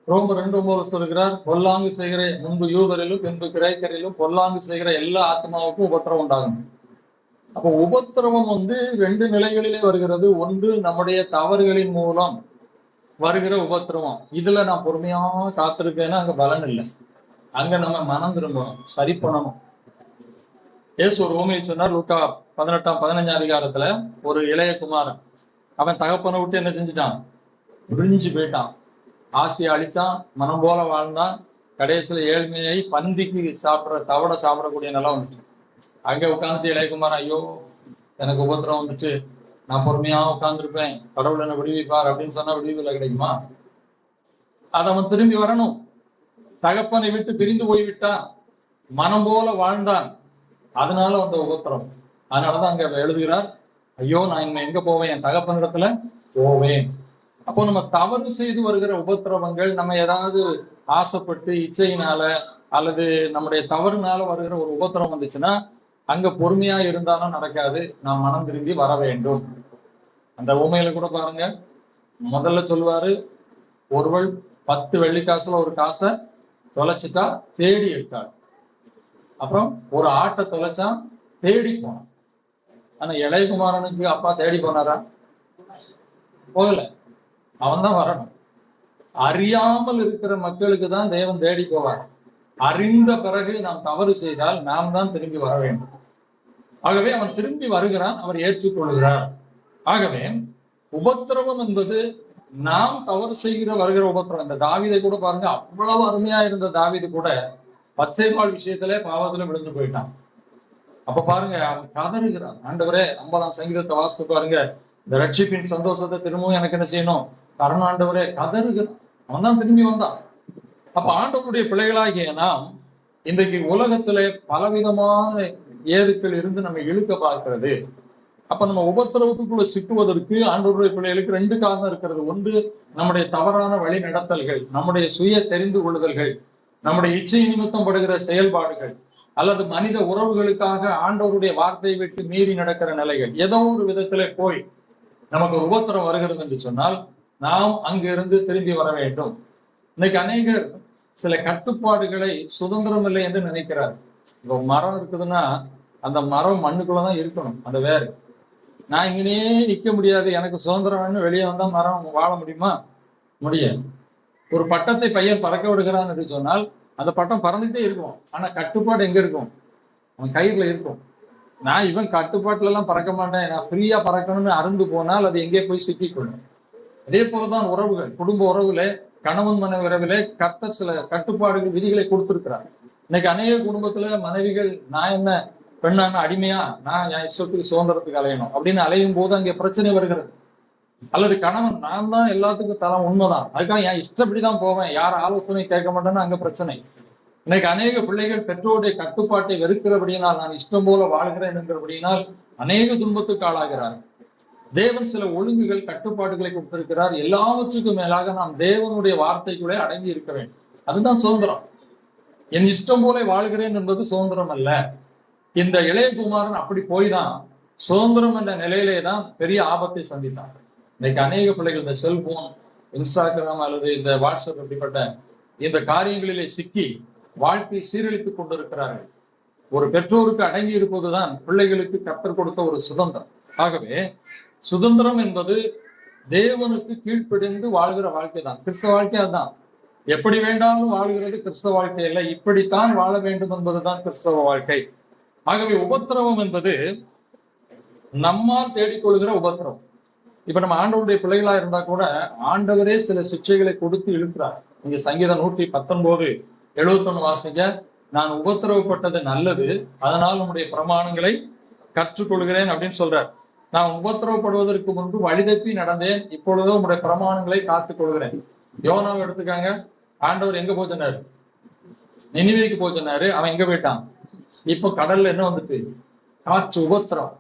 ரோமர் 2:9 சொல்கிறார், பொல்லாங்கு செய்கிற முன்பு யூதரிலும் பின்பு கிரேக்கரிலும் பொல்லாங்கு செய்கிற எல்லா ஆத்மாவுக்கும் உபத்திரவம் உண்டாகும். அப்போ உபத்திரவம் 2 நிலைகளிலே வருகிறது. ஒன்று நம்முடைய தவறுகளின் மூலம் வருகிற உபத்திரவம். இதுல நான் பொறுமையா காத்திருக்கேன்னா அங்க பலன் இல்லை. அங்க நம்ம மனம் திரும்பணும், சரி பண்ணணும். இயேசு ஒரு உவமையை சொன்னார். லூக்கா 18-15 அதிகாரத்துல ஒரு இளைய குமாரன், அவன் தகப்பனை விட்டு என்ன செஞ்சுட்டான், விழிஞ்சு போயிட்டான், ஆசையை அழிச்சான், மனம் போல வாழ்ந்தான். கடைசியில ஏழ்மையை பந்திக்கு தவட சாப்பிடக்கூடிய நிலம் வந்துட்டு அங்க உட்காந்துட்டு இளையகுமாரன், ஐயோ எனக்கு உபத்திரம் வந்துட்டு, நான் பொறுமையா உட்கார்ந்துருப்பேன், கடவுள் என்ன விடுவிப்பார் அப்படின்னு சொன்னா விடுவில கிடைக்குமா? அது அவன் திரும்பி வரணும். தகப்பனை விட்டு பிரிந்து போய்விட்டான், மனம் போல வாழ்ந்தான், அதனால வந்த உபத்திரம். அதனாலதான் அங்க எழுதுகிறார், ஐயோ நான் இன்னும் எங்க போவேன், என் தகப்பனிடத்துல போவேன். அப்போ நம்ம தவறு செய்து வருகிற உபத்திரவங்கள், நம்ம ஏதாவது ஆசைப்பட்டு இச்சையினால அல்லது நம்முடைய தவறுனால வருகிற ஒரு உபத்திரம் வந்துச்சுன்னா அங்க பொறுமையா இருந்தாலும் நடக்காது. நாம் மனம் திரும்பி வர வேண்டும். அந்த உண்மையில கூட பாருங்க, முதல்ல சொல்லுவாரு, ஒருவள் 10 வெள்ளிக்காசுல ஒரு காசை தொலைச்சிட்டா தேடி எடுத்தாள். அப்புறம் ஒரு ஆட்டை தொலைச்சா தேடி போனான். ஆனா இளையகுமாரனுக்கு அப்பா தேடி போனாரா? போகல. அவன் தான் வரணும். அறியாமல் இருக்கிற மக்களுக்கு தான் தேவன் தேடி போவார். அறிந்த பிறகு நாம் தவறு செய்தால் நாம் தான் திரும்பி வர வேண்டும். ஆகவே அவன் திரும்பி வருகிறான், அவர் ஏற்றுக்கொள்கிறார். ஆகவே உபத்திரவம் என்பது நாம் தவறு செய்கிற வருகிற உபத்திரவம். இந்த தாவீதை கூட பாருங்க, அவ்வளவு அருமையா இருந்த தாவீது கூட பத்சேபாள் விஷயத்திலே பாவத்துல விழுந்து போயிட்டான். அப்ப பாருங்க, அவன் கதறுகிறான், ஆண்டவரே 50ஆம் சங்கீதத்தை வாசித்து பாருங்க, இந்த ரட்சிப்பின் சந்தோஷத்தை திரும்பவும் எனக்கு என்ன செய்யணும் தரணும் ஆண்டவரே, கதறுகிறான். அவன் தான் திரும்பி வந்தான். அப்ப ஆண்டவருடைய பிள்ளைகளாகிய நாம் இன்றைக்கு உலகத்திலே பலவிதமான ஏதுக்கள் இருந்து நம்ம இழுக்க பார்க்கிறது. அப்ப நம்ம உபத்திரவத்துக்குள்ள சிக்குவதற்கு ஆண்டவருடைய பிள்ளைகளுக்கு 2 காரணம் இருக்கிறது. ஒன்று, நம்முடைய தவறான வழி நடத்தல்கள், நம்முடைய சுய தெரிந்து கொள்ளுதல்கள், நம்முடைய இச்சை நிமித்தம் படுகிற செயல்பாடுகள், அல்லது மனித உறவுகளுக்காக ஆண்டவருடைய வார்த்தையை விட்டு மீறி நடக்கிற நிலைகள். ஏதோ ஒரு விதத்திலே போய் நமக்கு ஒரு உபத்திரம் வருகிறது என்று சொன்னால் நாம் அங்கிருந்து திரும்பி வர வேண்டும். இன்னைக்கு அநேகர் சில கட்டுப்பாடுகளை சுதந்திரம் இல்லை என்று நினைக்கிறார். இப்போ மரம் இருக்குதுன்னா அந்த மரம் மண்ணுக்குள்ளதான் இருக்கணும், அந்த வேறு. நான் இங்கனே நிக்க முடியாது, எனக்கு சுதந்திரம் வெளியே வந்தா மரம் வாழ முடியுமா? முடியாது. ஒரு பட்டத்தை பையன் பறக்க விடுகிறான் என்று சொன்னால் அந்த பட்டம் பறந்துகிட்டே இருக்கும், ஆனா கட்டுப்பாடு எங்க இருக்கும்? அவன் கயிறுல இருக்கும். நான் இவன் கட்டுப்பாட்டுல எல்லாம் பறக்க மாட்டேன், நான் ஃப்ரீயா பறக்கணும்னு அருந்து போனால் அது எங்கே போய் சிக்கிக்கொள்ளும். அதே போலதான் உறவுகள், குடும்ப உறவுல, கணவன் மனைவி உறவிலே கர்த்தர் சில கட்டுப்பாடுகள் விதிகளை கொடுத்திருக்கிறார். இன்னைக்கு அநேக குடும்பத்துல மனைவிகள், நான் என்ன பெண்ணான அடிமையா, நான் என் இஷ்டத்துக்கு சுதந்திரத்துக்கு அலையணும் அப்படின்னு அலையும் போது அங்கே பிரச்சனை வருகிறது. அல்லது கணவன், நான் தான் எல்லாத்துக்கும் தரம், உண்மைதான், அதுக்காக என் இஷ்டப்படிதான் போவேன், யார் ஆலோசனை கேட்க மாட்டேன்னு அங்க பிரச்சனை. இன்னைக்கு அநேக பிள்ளைகள் பெற்றோருடைய கட்டுப்பாட்டை வெறுக்கிறபடியினால், நான் இஷ்டம் போல வாழ்கிறேன் என்கிறபடியினால் அநேக துன்பத்துக்கு ஆளாகிறார். தேவன் சில ஒழுங்குகள், கட்டுப்பாடுகளை கொடுத்திருக்கிறார். எல்லாவற்றுக்கும் மேலாக நாம் தேவனுடைய வார்த்தைக்குள்ளே அடங்கி இருக்க வேண்டும். அதுதான் சுதந்திரம். என் இஷ்டம் போல வாழ்கிறேன் என்பது சுதந்திரம் அல்ல. இந்த இளைய குமாரன் அப்படி போய்தான் சுதந்திரம் என்ற நிலையிலே தான் பெரிய ஆபத்தை சந்தித்தான். இன்னைக்கு அநேக பிள்ளைகள் இந்த செல்போன், இன்ஸ்டாகிராம் அல்லது இந்த வாட்ஸ்அப் இப்படிப்பட்ட இந்த காரியங்களிலே சிக்கி வாழ்க்கை சீரழித்துக் கொண்டிருக்கிறார்கள். ஒரு பெற்றோருக்கு அடங்கி இருப்பதுதான் பிள்ளைகளுக்கு கற்றுக் கொடுத்த ஒரு சுதந்திரம். ஆகவே சுதந்திரம் என்பது தேவனுக்கு கீழ்ப்படிந்து வாழ்கிற வாழ்க்கை தான். கிறிஸ்தவ வாழ்க்கை அதுதான். எப்படி வேண்டாலும் வாழ்கிறது கிறிஸ்தவ வாழ்க்கை இல்லை, இப்படித்தான் வாழ வேண்டும் என்பதுதான் கிறிஸ்தவ வாழ்க்கை. ஆகவே உபத்திரவம் என்பது நம்மால் தேடிக்கொள்கிற உபத்திரவம். இப்ப நம்ம ஆண்டவருடைய பிள்ளைகளா இருந்தா கூட ஆண்டவரே சில சிக்ஷைகளை கொடுத்து இழுக்கிறார். நீங்க சங்கீதம் 119:71 வாசிங்க. நான் உபத்திரவப்பட்டது நல்லது, அதனால் உங்களுடைய பிரமாணங்களை கற்றுக்கொள்கிறேன் அப்படின்னு சொல்றார். நான் உபத்திரவப்படுவதற்கு முன்பு வழிதப்பி நடந்தேன், இப்பொழுதோ உங்களுடைய பிரமாணங்களை காத்துக் கொள்கிறேன். யோனாவை எடுத்துக்காங்க. ஆண்டவர் எங்க போச்சுனாரு? நினிவேக்கு போச்சுனாரு. அவன் எங்க போயிட்டான்? இப்ப கடல்ல என்ன வந்துட்டு? காற்று, உபத்திரம்.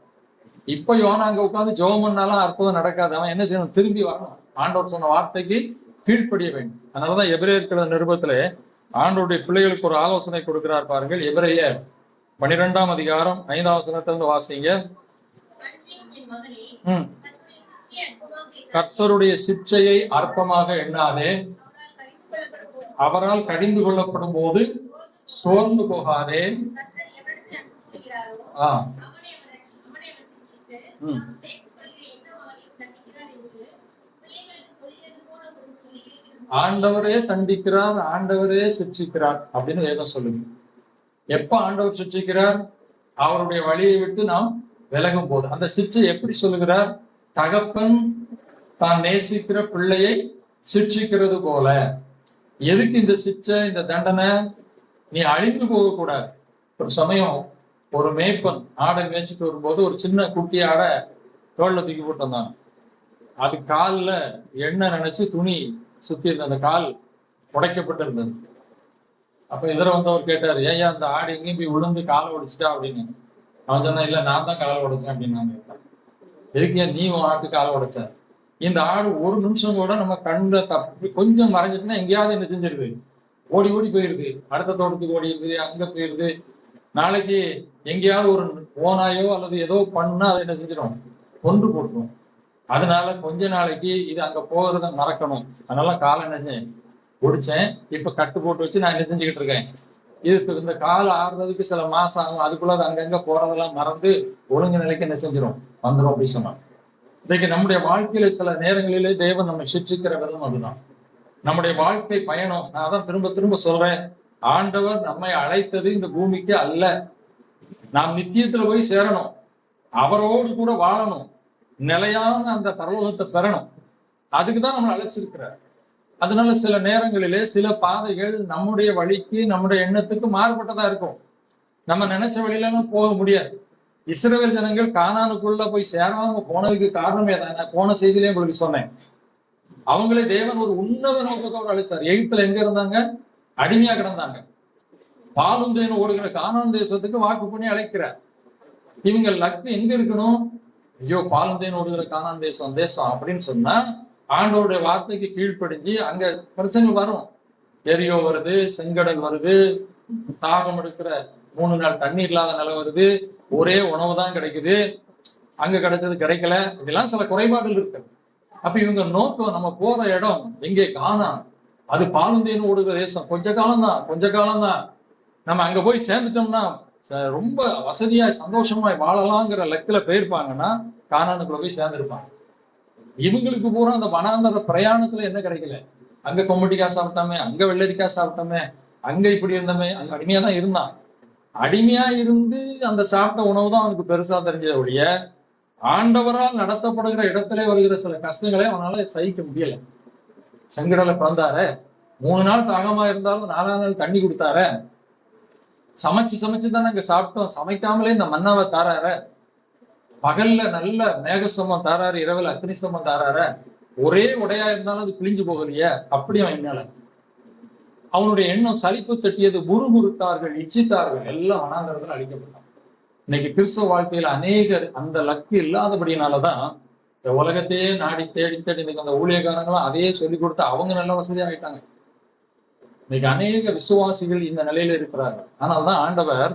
இப்ப யோனா அங்க உட்காந்து ஜெபம் பண்ணாலும் அற்புதம் நடக்காது. அவன் என்ன செய்யணும்? திரும்பி வரணும், ஆண்டவர் சொன்ன வார்த்தைக்கு கீழ்ப்படிய வேண்டும். அதனாலதான் எபிரேயர் நிருபத்திலே ஆண்டவருடைய பிள்ளைகளுக்கு ஒரு ஆலோசனை கொடுக்கிறார் பாருங்கள். எபிரேயர் 12ஆம் அதிகாரம் 5ஆம் வசனத்திலிருந்து வாசிங்க. கர்த்தருடைய சிட்சையை அற்பமாக எண்ணாதே, அவரால் கடிந்து கொள்ளப்படும் போது சோர்ந்து போகாதே. ஆண்டவரே தண்டிக்கிறார், ஆண்டவரே சிட்சிக்கிறார் அப்படின்னு வேதம் சொல்லுங்க. எப்ப ஆண்டவர் சிட்சிக்கிறார்? அவருடைய வழியை விட்டு நாம் விலகும் போது. அந்த சிட்சை எப்படி சொல்லுகிறார்? தகப்பன் தான் நேசிக்கிற பிள்ளையை சிட்சிக்கிறது போல. எதுக்கு இந்த சிட்சை, இந்த தண்டனை? நீ அழிந்து போக கூடாது. ஒரு சமயம் ஒரு மேய்ப்பன் ஆடை மேய்ச்சிட்டு வரும்போது ஒரு சின்ன குட்டி ஆடை தோல்ல தூக்கி போட்டு வந்தாங்க. அது காலில் எண்ணெய் நினைச்சு துணி சுத்தி இருந்த அந்த கால் உடைக்கப்பட்டு இருந்தது. அப்ப இதர வந்தவர் கேட்டாரு, ஏன் அந்த ஆடு எங்கேயும் போய் விழுந்து காலை உடைச்சிட்டா அப்படின்னு. அவன் சொன்னா, இல்ல நான் தான் காலை உடைச்சேன் அப்படின்னு. எதுக்கு நீ ஆட்டு காலை உடைச்ச? இந்த ஆடு ஒரு நிமிஷம் கூட நம்ம கண்ணுல தப்பி கொஞ்சம் மறைஞ்சிட்டுனா எங்கேயாவது என்ன செஞ்சிருது? ஓடி ஓடி போயிருது, அடுத்த தோட்டத்துக்கு ஓடி இருக்குது, அங்க போயிருது. நாளைக்கு எங்கேயாவது ஒரு ஓனாயோ அல்லது ஏதோ பண்ணா அதை என்ன செஞ்சிடும்? கொன்று போட்டுரும். அதனால கொஞ்ச நாளைக்கு இது அங்க போகிறத மறக்கணும். அதனால காலை என்ன ஒடிச்சேன், இப்ப கட்டு போட்டு வச்சு நான் என்ன செஞ்சுக்கிட்டு இருக்கேன். இது இந்த கால் ஆடுறதுக்கு சில மாசம் ஆகும், அதுக்குள்ள அது அங்கங்க போறதெல்லாம் மறந்து ஒழுங்கு நிலைக்கு என்ன செஞ்சிடும், வந்துடும் அப்படின்னு சொன்னாங்க. இன்னைக்கு நம்முடைய வாழ்க்கையில சில நேரங்களிலே தேவன் நம்ம சிட்சிக்கிற விதம் அதுதான். நம்முடைய வாழ்க்கை பயணம், நான் தான் திரும்ப திரும்ப சொல்றேன், ஆண்டவர் நம்மை அழைத்தது இந்த பூமிக்கு அல்ல. நாம் நித்தியத்துல போய் சேரணும், அவரோடு கூட வாழணும், நிலையான அந்த பரலோகத்தை பெறணும். அதுக்குதான் நம்மளை அழைச்சிருக்கிறார். அதனால சில நேரங்களிலே சில பாதைகள் நம்முடைய வழிக்கு நம்முடைய எண்ணத்துக்கு மாறுபட்டதா இருக்கும். நம்ம நினைச்ச வழியில போக முடியாது. இஸ்ரவேல் ஜனங்கள் கானானுக்குள்ள போய் சேராம போனதுக்கு காரணமே தான், நான் போன செய்தியிலே உங்களுக்கு சொன்னேன். அவங்களே தேவன் ஒரு உன்னத நோக்கத்தோடு அழைச்சார். எகிப்துல எங்க இருந்தாங்க? அடிமையா கிடந்தாங்க. பாலும் தேனும் ஓடுகிற கானான் தேசத்துக்கு வாக்கு பண்ணி அழைக்கிறார். இவங்க லக்கு எங்க இருக்கணும்? ஐயோ, பாலும் தேன் ஓடுகிற கானான் தேசம் தேசம் அப்படின்னு சொன்னா ஆண்டவருடைய வார்த்தைக்கு கீழ்ப்படிஞ்சு அங்க பிரச்சனை வரும். எரியோ வருது, செங்கடல் வருது, தாகம் எடுக்கிற 3 நாள் தண்ணீர் இல்லாத நிலை வருது, ஒரே உணவு தான் கிடைக்குது, அங்க கிடைச்சது கிடைக்கல, இதெல்லாம் சில குறைபாடுகள் இருக்கு. அப்ப இவங்க நோக்கம் நம்ம போற இடம் எங்கே? கானான். அது பாலும் தேனும் ஓடுகிற தேசம். கொஞ்ச காலம்தான் நம்ம அங்க போய் சேர்ந்துட்டோம்னா ரொம்ப வசதியா சந்தோஷமாய் வாழலாங்கிற லக்குல போயிருப்பாங்கன்னா கானானுக்குள்ள போய் சேர்ந்துருப்பாங்க. இவங்களுக்கு பூரா அந்த வனாந்தர பிரயாணத்துல என்ன கிடைக்கல? அங்க கொம்பட்டிக்காய் சாப்பிட்டாமே, அங்க வெள்ளரிக்காய் சாப்பிட்டோமே, அங்க இப்படி இருந்தோமே, அங்க அடிமையா தான் இருந்தான். அடிமையா இருந்து அந்த சாப்பிட்ட உணவு தான் அவனுக்கு பெருசா தெரிஞ்சத ஒழிய ஆண்டவரால் நடத்தப்படுகிற இடத்துல வருகிற சில கஷ்டங்களை அவனால சகிக்க முடியல. செங்கடலை பிறந்தார, 3 நாள் தாகமா இருந்தாலும் 4ஆம் நாள் தண்ணி கொடுத்தார, சமைச்சு தானே அங்க சாப்பிட்டோம், சமைக்காமலே இந்த மன்னாவை தாரார, பகல்ல நல்ல மேகசமம் தாராரு, இரவுல அக்னிசமம் தாரார, ஒரே உடையா இருந்தாலும் அது கிழிஞ்சு போகலையே, அப்படி அவன் என்னால. அவனுடைய எண்ணம் சலிப்பு தட்டியது, முறுமுறுத்தார்கள், இச்சித்தார்கள், எல்லாம் வனாந்தரத்துல அழிக்கப்பட்டான். இன்னைக்கு கிறிஸ்தவ வாழ்க்கையில அநேகர் அந்த லக்கு இல்லாதபடினாலதான் இந்த உலகத்தையே நாடி தேடி இன்னைக்கு அந்த ஊழியக்காரங்களும் அதையே சொல்லி கொடுத்து அவங்க நல்ல வசதி ஆகிட்டாங்க. இன்னைக்கு அநேக விசுவாசிகள் இந்த நிலையில இருக்கிறார்கள். ஆனால்தான் ஆண்டவர்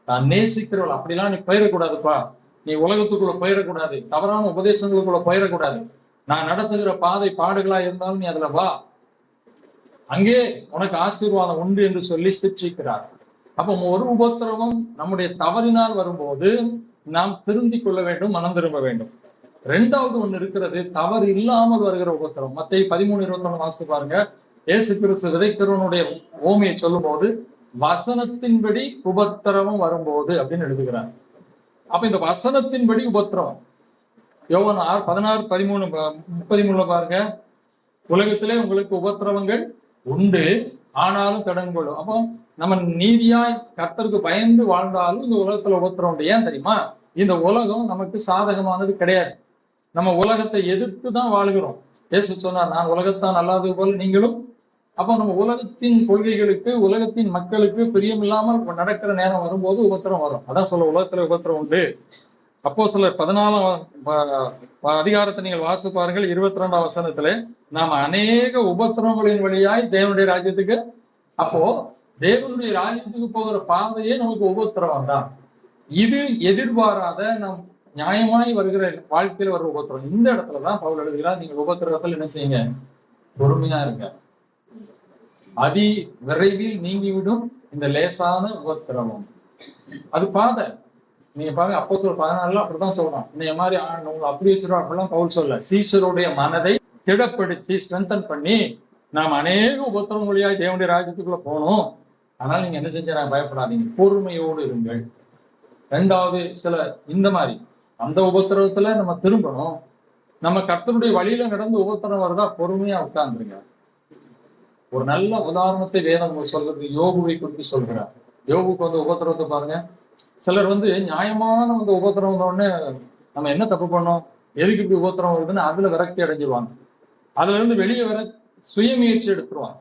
தான் நேசிக்கிறவள் அப்படிலாம் நீ போயிடக்கூடாதுப்பா, நீ உலகத்துக்குள்ள போயிடக்கூடாது, தவறான உபதேசங்களுக்குள்ள போயிடக்கூடாது, நான் நடத்துகிற பாதை பாடுகளா இருந்தாலும் நீ அதுல வா, அங்கே உனக்கு ஆசீர்வாதம் உண்டு என்று சொல்லி சிற்றிக்கிறார். அப்ப ஒரு உபத்திரவம் நம்முடைய தவறினால் வரும்போது நாம் திருந்தி கொள்ள வேண்டும், மனம் திரும்ப வேண்டும். 2வது ஒண்ணு இருக்கிறது, தவறு இல்லாமல் வருகிற உபத்திரவம். மத்தேயு 13:21 வாசித்து பாருங்க. இயேசு கிறிஸ்து விதைக்கிறவனுடைய ஓமையை சொல்லும் போது வசனத்தின்படி உபத்திரவம் வரும்போது அப்படின்னு எழுதுகிறார். அப்ப இந்த வசனத்தின்படி உபத்திரவம் யோவான் 16:13-33 பாருங்க. உலகத்திலே உங்களுக்கு உபத்திரவங்கள் உண்டு, ஆனாலும் கடன்கொள்ளும். அப்போ நம்ம நீதியாய் கர்த்தருக்கு பயந்து வாழ்ந்தாலும் இந்த உலகத்துல உபத்திரம் உண்டு. ஏன் தெரியுமா? இந்த உலகம் நமக்கு சாதகமானது கிடையாது. நம்ம உலகத்தை எதிர்த்து தான் வாழ்கிறோம். இயேசு சொன்னார், நான் உலகத்தான் அல்லாதது போல நீங்களும். அப்போ நம்ம உலகத்தின் கொள்கைகளுக்கு, உலகத்தின் மக்களுக்கு பிரியமில்லாமல் நடக்கிற நேரம் வரும்போது உபத்திரம் வரும். அதான் சொல்ல, உலகத்துல உபத்திரம் உண்டு. அப்போஸ்தலர் 14ஆம் அதிகாரத்தை நீங்கள் வாசித்து பாருங்கள். 22ஆம் வசனத்திலே நாம் அநேக உபத்திரங்களின் வழியாய் தேவனுடைய ராஜ்யத்துக்கு, அப்போ தேவனுடைய ராஜ்யத்துக்கு போகிற பாதையே நமக்கு உபத்திரவம் தான். இது எதிர்பாராத நம் நியாயமாய் வருகிற வாழ்க்கையில வர்ற உபத்திரம். இந்த இடத்துலதான் பவுல் எழுதுகிறார், நீங்க உபத்திரவத்தில் என்ன செய்யுங்க? பொறுமையா இருங்க, அதி விரைவில் நீங்கிவிடும் இந்த லேசான உபத்திரவம். அது பாதை. நீங்க பாருங்க, அப்போஸ்தலர் 14 அப்படிதான் சொல்றோம். இந்த மாதிரி உங்களை அப்படி வச்சிருவோம் அப்படிலாம் பவுல் சொல்ல. சீசருடைய மனதை திடப்படுத்தி ஸ்ட்ரென்தன் பண்ணி நாம் அநேக உபத்திரம் வழியாய் தேவனுடைய ராஜ்யத்துக்குள்ள போகணும். ஆனால் நீங்க என்ன செஞ்சாங்க? பயப்படாதீங்க, பொறுமையோடு இருங்கள். 2வது சில இந்த மாதிரி அந்த உபத்திரவத்துல நம்ம திரும்பணும். நம்ம கர்த்தருடைய வழியில நடந்து உபத்திரம் வருதா, பொறுமையா உட்கார்ந்துருங்க. ஒரு நல்ல உதாரணத்தை வேதம் சொல்றது யோபுவை குறித்து சொல்கிறார். யோபுக்கு வந்து உபத்திரவத்தை பாருங்க. சிலர் நியாயமான வந்து உபத்திரம் வந்தோடனே நம்ம என்ன தப்பு பண்ணோம், எதுக்கு இப்படி உபத்திரம் வருதுன்னு அதுல விரக்தி அடைஞ்சிருவாங்க. அதுல இருந்து வெளியே வர சுயமுயற்சி எடுத்துருவாங்க.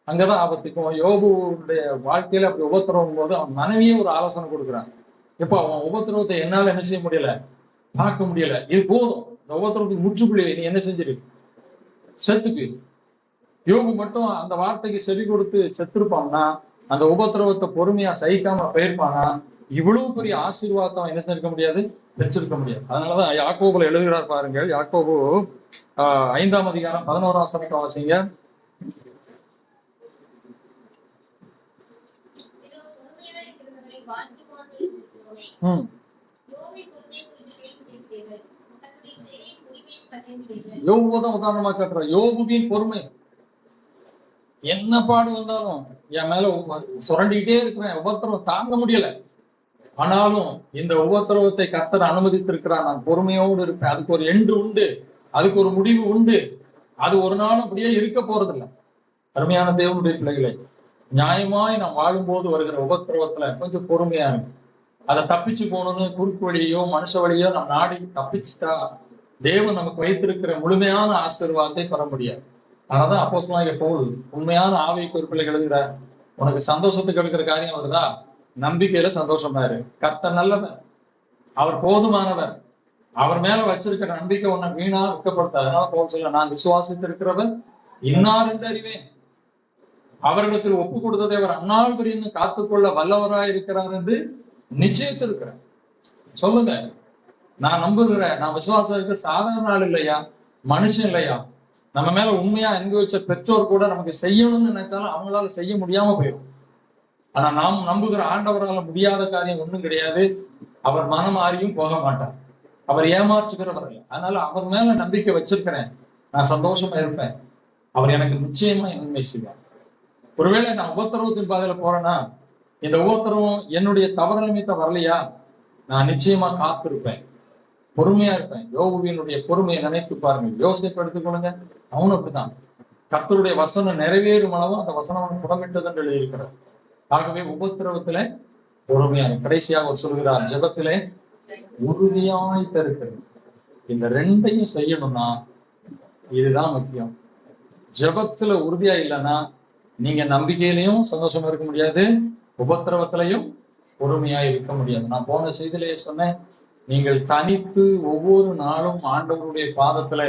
அங்கதான் ஆபத்துக்கும். யோபுடைய வாழ்க்கையில அப்படி உபத்திரம் போது அவன் மனைவியே ஒரு ஆலோசனை கொடுக்குறான். இப்ப அவன் உபத்திரவத்தை என்னால என்ன செய்ய முடியல, பார்க்க முடியல, இது போதும், இந்த உபத்திரவத்துக்கு முற்றுப்புள்ளி நீ என்ன செஞ்சிரு, செத்துக்கு. யோபு மட்டும் அந்த வார்த்தைக்கு செவி கொடுத்து செத்துருப்பான்னா, அந்த உபத்திரவத்தை பொறுமையா சகிக்காம போயிருப்பானா, இவ்வளவு பெரிய ஆசீர்வாதம் என்ன செஞ்சிருக்க முடியாது, பெற்றிருக்க முடியாது. அதனாலதான் யாக்கோபுல எழுதுகிறார் பாருங்கள். யாக்கோபு 5ஆம் அதிகாரம் 11ஆம் வசனத்தை வாசிங்க. யோபுதான் உதாரணமா காட்டுற. யோபுவின் பொறுமை, என்ன பாடு வந்தாலும் என் மேல சுரண்டிக்கிட்டே இருக்கிறேன், உபத்திரவம் தாங்க முடியல. ஆனாலும் இந்த உபத்திரவத்தை கர்த்தர் அனுமதித்திருக்கிறார், நான் பொறுமையோடு இருப்பேன். அதுக்கு ஒரு எண்டு உண்டு, அதுக்கு ஒரு முடிவு உண்டு. அது ஒரு நாளும் அப்படியே இருக்க போறதில்லை. அருமையான தேவனுடைய பிள்ளைகளை, நியாயமாய் நாம் வாழும்போது வருகிற உபத்திரவத்துல கொஞ்சம் பொறுமையா இருக்கு. அதை தப்பிச்சு போகணும்னு குறுக்கு வழியோ மனுஷ வழியோ நம்ம நாடி தப்பிச்சுட்டா தேவன் நமக்கு வைத்திருக்கிற முழுமையான ஆசீர்வாதத்தை பெற முடியாது. அதனாலதான் அப்போஸ்தலனாகிய பவுல் உண்மையான ஆவியை குறிப்பில் எழுதுகிறார், உனக்கு சந்தோஷத்துக்கு எடுக்கிற காரியம் வருதா, நம்பிக்கையில சந்தோஷமா இரு. கர்த்தர் நல்லவர், அவர் போதுமானவர், அவர் மேல வச்சிருக்கிற நம்பிக்கை உன்னை வீணா விற்கப்படுத்த. அதனால பவுல் சொல்ல, நான் விசுவாசித்திருக்கிறவர் இன்னார் என்று அறிவேன், அவரிடத்தில் ஒப்பு கொடுத்ததை அவர் அந்நாள் பிரிந்து காத்துக்கொள்ள வல்லவராய் இருக்கிறார் என்று நிச்சயித்திருக்கிறார். சொல்லுங்க, நான் நம்புகிறேன், நான் விசுவாசம் இருக்க சாதாரண ஆள் இல்லையா, மனுஷன் இல்லையா. நம்ம மேல உண்மையா அன்பு வச்ச பெற்றோர் கூட நமக்கு செய்யணும்னு நினைச்சாலும் அவங்களால செய்ய முடியாம போயிடும். ஆனா நாம் நம்புகிற ஆண்டவரால முடியாத காரியம் ஒண்ணும் கிடையாது. அவர் மனம் மாறியும் போக மாட்டார், அவர் ஏமாற்றுகிறவர் இல்லை. அதனால அவர் மேல நம்பிக்கை வச்சிருக்கிறேன், நான் சந்தோஷமா இருப்பேன், அவர் எனக்கு நிச்சயமா நன்மை செய்வார். ஒருவேளை நான் உபத்திரவத்தின் பாதையில போறேன்னா, இந்த உபத்திரவம் என்னுடைய தவறு நிமித்தம் வரலையா, நான் நிச்சயமா காத்திருப்பேன், பொறுமையா இருப்பேன். யோபுவினுடைய பொறுமையை நினைத்து பாருங்க, யோசிப்பு எடுத்துக்கொள்ளுங்க. அவனும் அப்படித்தான், கர்த்தருடைய வசனம் நிறைவேறும் அளவு அந்த வசனம் புடமிட்டது என்று எழுதியிருக்கிறார். ஆகவே உபத்திரவத்தில பொறுமையான, கடைசியாக அவர் சொல்கிறார், ஜெபத்திலே உறுதியாய் இருக்கிறது. இந்த ரெண்டையும் செய்யணும்னா இதுதான் முக்கியம். ஜெபத்துல உறுதியா இல்லைன்னா நீங்க நம்பிக்கையிலையும் சந்தோஷமா இருக்க முடியாது, உபத்திரவத்திலையும் பொறுமையா இருக்க முடியாது. நான் போன செய்தியிலேயே சொன்னேன், நீங்கள் தனித்து ஒவ்வொரு நாளும் ஆண்டவருடைய பாதத்துல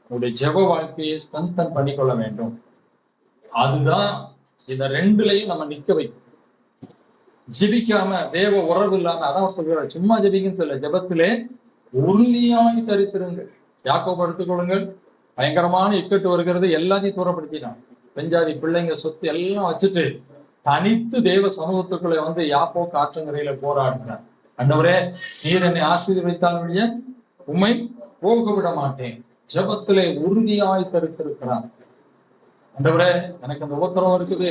உங்களுடைய ஜெப வாழ்க்கையை ஸ்ட்ரென்தன் பண்ணிக்கொள்ள வேண்டும். அதுதான் இந்த ரெண்டுலையும் நம்ம நிக்க வைக்கும். ஜெபிக்காம தேவ உறவு இல்லாம, அதான் சொல்றாரு, சும்மா ஜெபிக்குன்னு சொல்ல, ஜெபத்திலே உறுதியாய் தரித்திருங்கள். யாக்கோபு எடுத்துக்கொள்ளுங்கள், பயங்கரமான இக்கட்டு வருகிறது, எல்லாத்தையும் தூரப்படுத்தினான். பெஞ்சாதி பிள்ளைங்க சொத்து எல்லாம் வச்சுட்டு தனித்து தேவ சமூகத்துக்குள்ள வந்து யாப்போ காற்றங்கரையில போராடினார். ஆண்டவரே, நீர் என்னை ஆசீர்வதித்தாலுடைய உம்மை போக விட மாட்டேன். ஜெபத்திலே உறுதியாய் தரித்திருக்கிறான். ஆண்டவரே, எனக்கு இந்த உபத்திரவம் இருக்குது,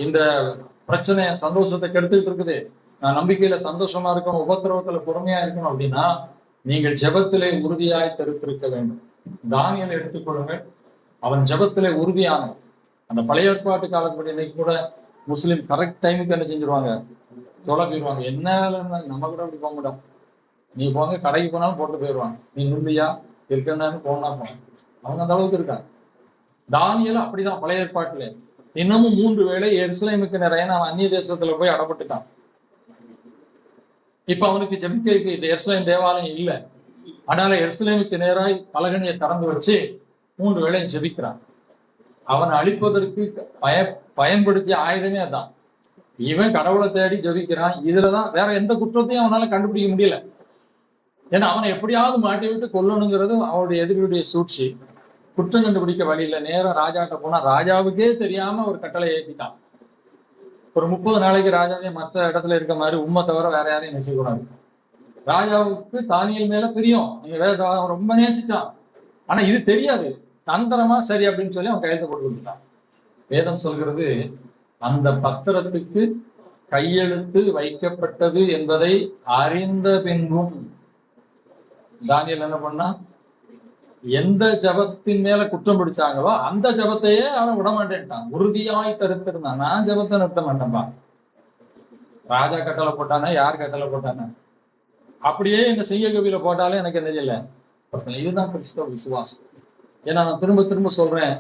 இந்த பிரச்சனை சந்தோஷத்தை கெடுத்துட்டு இருக்குது, நான் நம்பிக்கையில சந்தோஷமா இருக்கணும், உபத்திரவத்துல பொறுமையா இருக்கணும் அப்படின்னா நீங்கள் ஜெபத்திலே உறுதியாய் தரித்திருக்க வேண்டும். தானியேலை எடுத்துக்கொள்ளுங்கள், அவன் ஜெபத்திலே உறுதியானவன். அந்த பழைய ஏற்பாட்டு காலப்படி இன்னைக்கு கூட முஸ்லீம் கரெக்ட் டைமுக்கு என்ன செஞ்சிருவாங்க, தொலைப்பிடுவாங்க. என்ன நம்ம கூட அப்படி போக முடியும், நீ போங்க, கடைக்கு போனாலும் போட்டு போயிடுவாங்க, நீ நில்லையா இருக்கன்னு போனா போன, அவங்க அந்த அளவுக்கு இருக்காங்க. தானியேல் அப்படிதான் பழைய ஏற்பாட்டுல இன்னமும் 3 வேளை எருசலேமுக்கு நிறைய அவன் அந்நிய தேசத்துல போய் அடப்பட்டுட்டான். இப்ப அவனுக்கு ஜெபிக்க இந்த எருசலேம் தேவாலயம் இல்லை, அதனால எருசலேமுக்கு நேராய் பலகனியை திறந்து வச்சு 3 வேளை ஜெபிக்கிறான். அவனை அழிப்பதற்கு பயன்படுத்திய ஆயுதமே அதான். இவன் கடவுளை தேடி ஜெபிக்கிறான். இதுலதான் வேற எந்த குற்றத்தையும் அவனால கண்டுபிடிக்க முடியல. ஏன்னா அவனை எப்படியாவது மாட்டி விட்டு கொல்லணுங்கிறது அவனுடைய எதிரியுடைய சூழ்ச்சி. குற்றம் கண்டுபிடிக்க வழியில நேரம் ராஜாட்ட போனா ராஜாவுக்கே தெரியாம ஒரு கட்டளை ஏற்றிட்டான். ஒரு 30 நாளைக்கு ராஜாவே மற்ற இடத்துல இருக்க மாதிரி உண்மை தவிர வேற யாரையும் நேசிக்கூடாது. ராஜாவுக்கு தானியேல் மேல பிரியம், நீங்க வேற ரொம்ப நேசிச்சான். ஆனா இது தெரியாது, தந்திரமா சரி அப்படின்னு சொல்லி அவன் கையெழுத்து போட்டு கொடுத்துட்டான். வேதம் சொல்கிறது, அந்த பத்திரத்துக்கு கையெழுத்து வைக்கப்பட்டது என்பதை அறிந்த பின்பும் தானியேல் என்ன பண்ணா, எந்த ஜபத்தின் மேல குற்றம் பிடிச்சாங்களோ அந்த ஜபத்தையே அவன் விட மாட்டேன்ட்டான், உறுதியாய் தரித்திருந்தான். நான் ஜபத்தை நிறுத்த மாட்டேன்பா. ராஜா கட்டளை போட்டானே, யார் கட்டளை போட்டானே, அப்படியே இந்த சிங்க கவியில போட்டாலே எனக்கு என்ன தெரியல. இதுதான் கிறிஸ்தவ விசுவாசம். ஏன்னா நான் திரும்ப திரும்ப சொல்றேன்,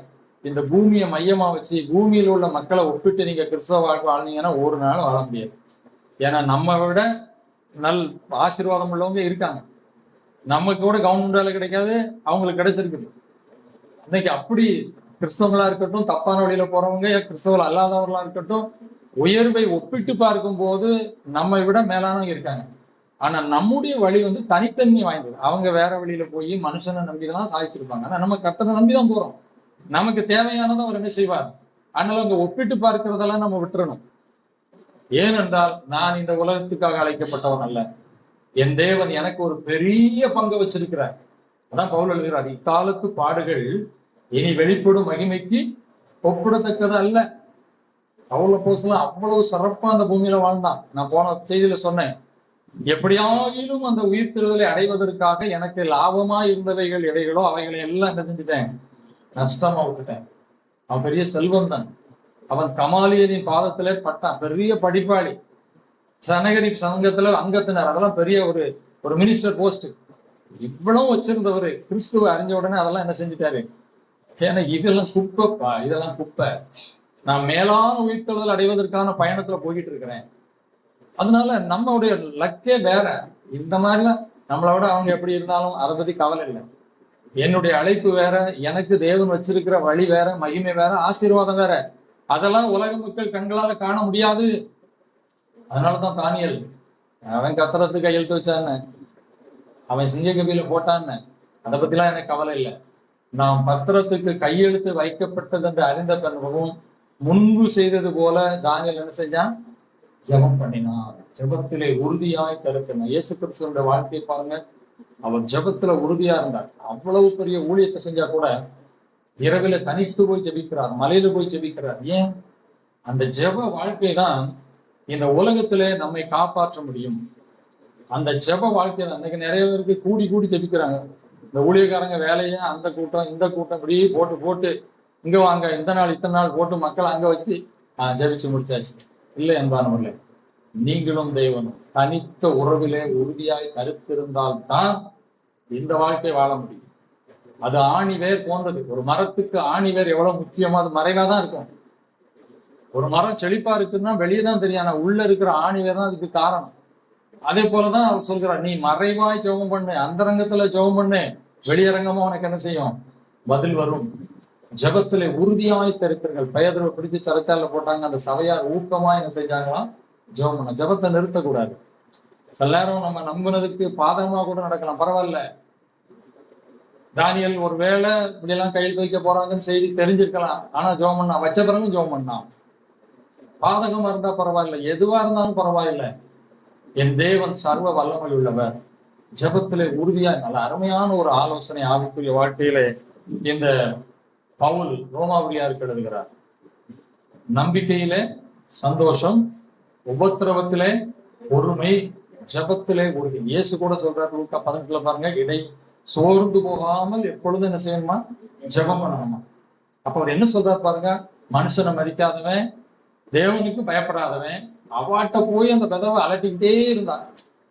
இந்த பூமியை மையமா வச்சு பூமியில உள்ள மக்களை ஒப்பிட்டு நீங்க கிறிஸ்தவ வாழ்க்கை வாழ்ந்தீங்கன்னா ஒரு நாள் வாழ முடியாது. ஏன்னா நம்ம விட நல் ஆசீர்வாதம் உள்ளவங்க இருக்காங்க, நமக்கு கூட கவர்மெண்ட் வேலை கிடைக்காது, அவங்களுக்கு கிடைச்சிருக்குது. இன்னைக்கு அப்படி கிறிஸ்தவங்களா இருக்கட்டும், தப்பான வழியில போறவங்க, கிறிஸ்தவர்கள் அல்லாதவர்களா இருக்கட்டும், உயர்வை ஒப்பிட்டு பார்க்கும் போது நம்மை விட மேலானவங்க இருக்காங்க. ஆனா நம்முடைய வழி வந்து தனித்தன்மை வாய்ந்தது. அவங்க வேற வழியில போய் மனுஷனை நம்பிதான் சாதிச்சிருப்பாங்க. ஆனா நம்ம கர்த்தரை நம்பிதான் போறோம், நமக்கு தேவையானதை அவர் என்ன செய்வார். அதனால அங்க ஒப்பிட்டு பார்க்கிறதெல்லாம் நம்ம விட்டுறணும். ஏனென்றால் நான் இந்த உலகத்துக்காக அழைக்கப்பட்டவன் அல்ல, என் தேவன் எனக்கு ஒரு பெரிய பங்கு வச்சிருக்கிறார். அதான் பவுல் எழுதுகிறார், இக்காலத்து பாடுகள் இனி வெளிப்படும் மகிமைக்கு ஒப்பிடத்தக்கது அல்ல. பவுல் அப்போஸ்தலன் அவ்வளவு சிறப்பா அந்த பூமியில வாழ்ந்தான். நான் போன செய்தியில சொன்னேன், எப்படியாகிலும் அந்த உயிர்த்தெழுதலை அடைவதற்காக எனக்கு லாபமா இருந்தவைகள் எவைகளோ அவைகளை எல்லாம் என்ன செஞ்சுட்டேன், நஷ்டமா விட்டுட்டேன். அவன் பெரிய செல்வந்தன். அவன் கமாலியனின் பாதத்திலே பட்டான். பெரிய படிப்பாளி, சனகரி சங்கத்துல அங்கத்தினர், அதெல்லாம் பெரிய ஒரு மினிஸ்டர் போஸ்ட். இவ்வளவு வச்சிருந்தவரு கிறிஸ்துவ அறிஞ்ச உடனே அதெல்லாம் என்ன செஞ்சுட்டாரு, ஏன்னா இதெல்லாம் குப்பைப்பா, இதெல்லாம் குப்பை, நான் மேலான உயிர்த்தெழுதல் அடைவதற்கான பயணத்துல போயிட்டு இருக்கிறேன். அதனால நம்மளுடைய லக்கே வேற. இந்த மாதிரிலாம் நம்மளை விட அவங்க எப்படி இருந்தாலும் அதை பத்தி கவலை இல்லை. என்னுடைய அழைப்பு வேற, எனக்கு தேவன் வச்சிருக்கிற வழி வேற, மகிமை வேற, ஆசீர்வாதம் வேற. அதெல்லாம் உலக மக்கள் கண்களால காண முடியாது. அதனாலதான் தானியேல் அவன் கத்திரத்துக்கு கையெழுத்து வச்சான்னு, அவன் சிங்கக்கபியில போட்டான்னு, அதை பத்திலாம் எனக்கு கவலை இல்லை. நாம் பத்திரத்துக்கு கையெழுத்து வைக்கப்பட்டது என்று அறிந்த பின்பும் முன்பு செய்தது போல தானியேல் என்ன செஞ்சான், ஜெபம் பண்ணினான். ஜெபத்திலே உறுதியாய் கருத்தினான். இயேசு கிறிஸ்துவோட வாழ்க்கையை பாருங்க, அவர் ஜெபத்துல உறுதியா இருந்தார். அவ்வளவு பெரிய ஊழியத்தை செஞ்சா கூட இரவில தனித்து போய் ஜெபிக்கிறார், மலையில போய் ஜெபிக்கிறார். ஏன்? அந்த ஜெப வாழ்க்கை தான் இந்த உலகத்திலே நம்மை காப்பாற்ற முடியும். அந்த ஜெப வாழ்க்கை தான். இன்னைக்கு நிறைய பேருக்கு கூடி கூடி ஜெபிக்கிறாங்க. இந்த ஊழியக்காரங்க வேலையை அந்த கூட்டம் இந்த கூட்டம் இப்படி போட்டு போட்டு இங்க வாங்க, இந்த நாள் இத்தனை நாள் போட்டு மக்களை அங்க வச்சு ஜெபிச்சு முடிச்சாச்சு. இல்லை என்பானவர்களே, நீங்களும் தெய்வனும் தனித்த உறவிலே உறுதியாய் கருத்திருந்தால் தான் இந்த வாழ்க்கை வாழ முடியும். அது ஆணி வேர் போன்றது. ஒரு மரத்துக்கு ஆணி வேர் எவ்வளவு முக்கியமோ அது மறைவாதான் இருக்கும். ஒரு மரம் செழிப்பா இருக்குன்னா வெளியே தான் தெரியும், ஆனா உள்ள இருக்கிற ஆணி வேர் தான் அதுக்கு காரணம். அதே போலதான் அவர் சொல்கிறார், நீ மறைவாய் ஜெபம் பண்ணு, அந்தரங்கத்துல ஜெபம் பண்ணு, வெளியரங்கமா உனக்கு என்ன செய்யும், பதில் வரும். ஜெபத்திலே உறுதியாய் தரித்திருங்கள். பேதுருவை பிடிச்சு சிறைச்சாலையில போட்டாங்க. அந்த சபையார் ஊக்கமா என்ன செஞ்சாங்களாம், ஜெபம் பண்ண. ஜெபத்தை நிறுத்தக்கூடாது. சில நேரம் நம்ம நம்பினதுக்கு பாதகமா கூட நடக்கலாம், பரவாயில்ல. தானியேல் ஒரு வேளை இப்படி எல்லாம் கையில் வைக்க போறாங்கன்னு செய்தி தெரிஞ்சிருக்கலாம், ஆனா ஜெபம் பண்ணா, வச்ச பிறகு ஜெபம் பண்ணான். பாதகமா இருந்தா பரவாயில்ல, எதுவா இருந்தாலும் பரவாயில்லை. என் தேவன் சர்வ வல்லமை உள்ளவர். ஜெபத்திலே உறுதியா. நல்ல அருமையான ஒரு ஆலோசனை ஆவிக்குரிய வாழ்க்கையிலே இந்த பவுல் ரோமாபுரியாருக்கு எழுதுகிறார். நம்பிக்கையிலே சந்தோஷம், உபத்திரவத்திலே பொறுமை, ஜெபத்திலே உறுதி. இயேசு கூட சொல்றாரு லூக்கா 18 பாருங்க, இடை சோர்ந்து போகாமல் எப்பொழுதும் என்ன செய்யணுமா, ஜெபம் பண்ணணுமா. அப்ப அவர் என்ன சொல்றாரு பாருங்க, மனுஷனை மதிக்காதவன், தேவனுக்கு பயப்படாதவன், அவாட்ட போய் அந்த கதவை அலட்டிக்கிட்டே இருந்தான்.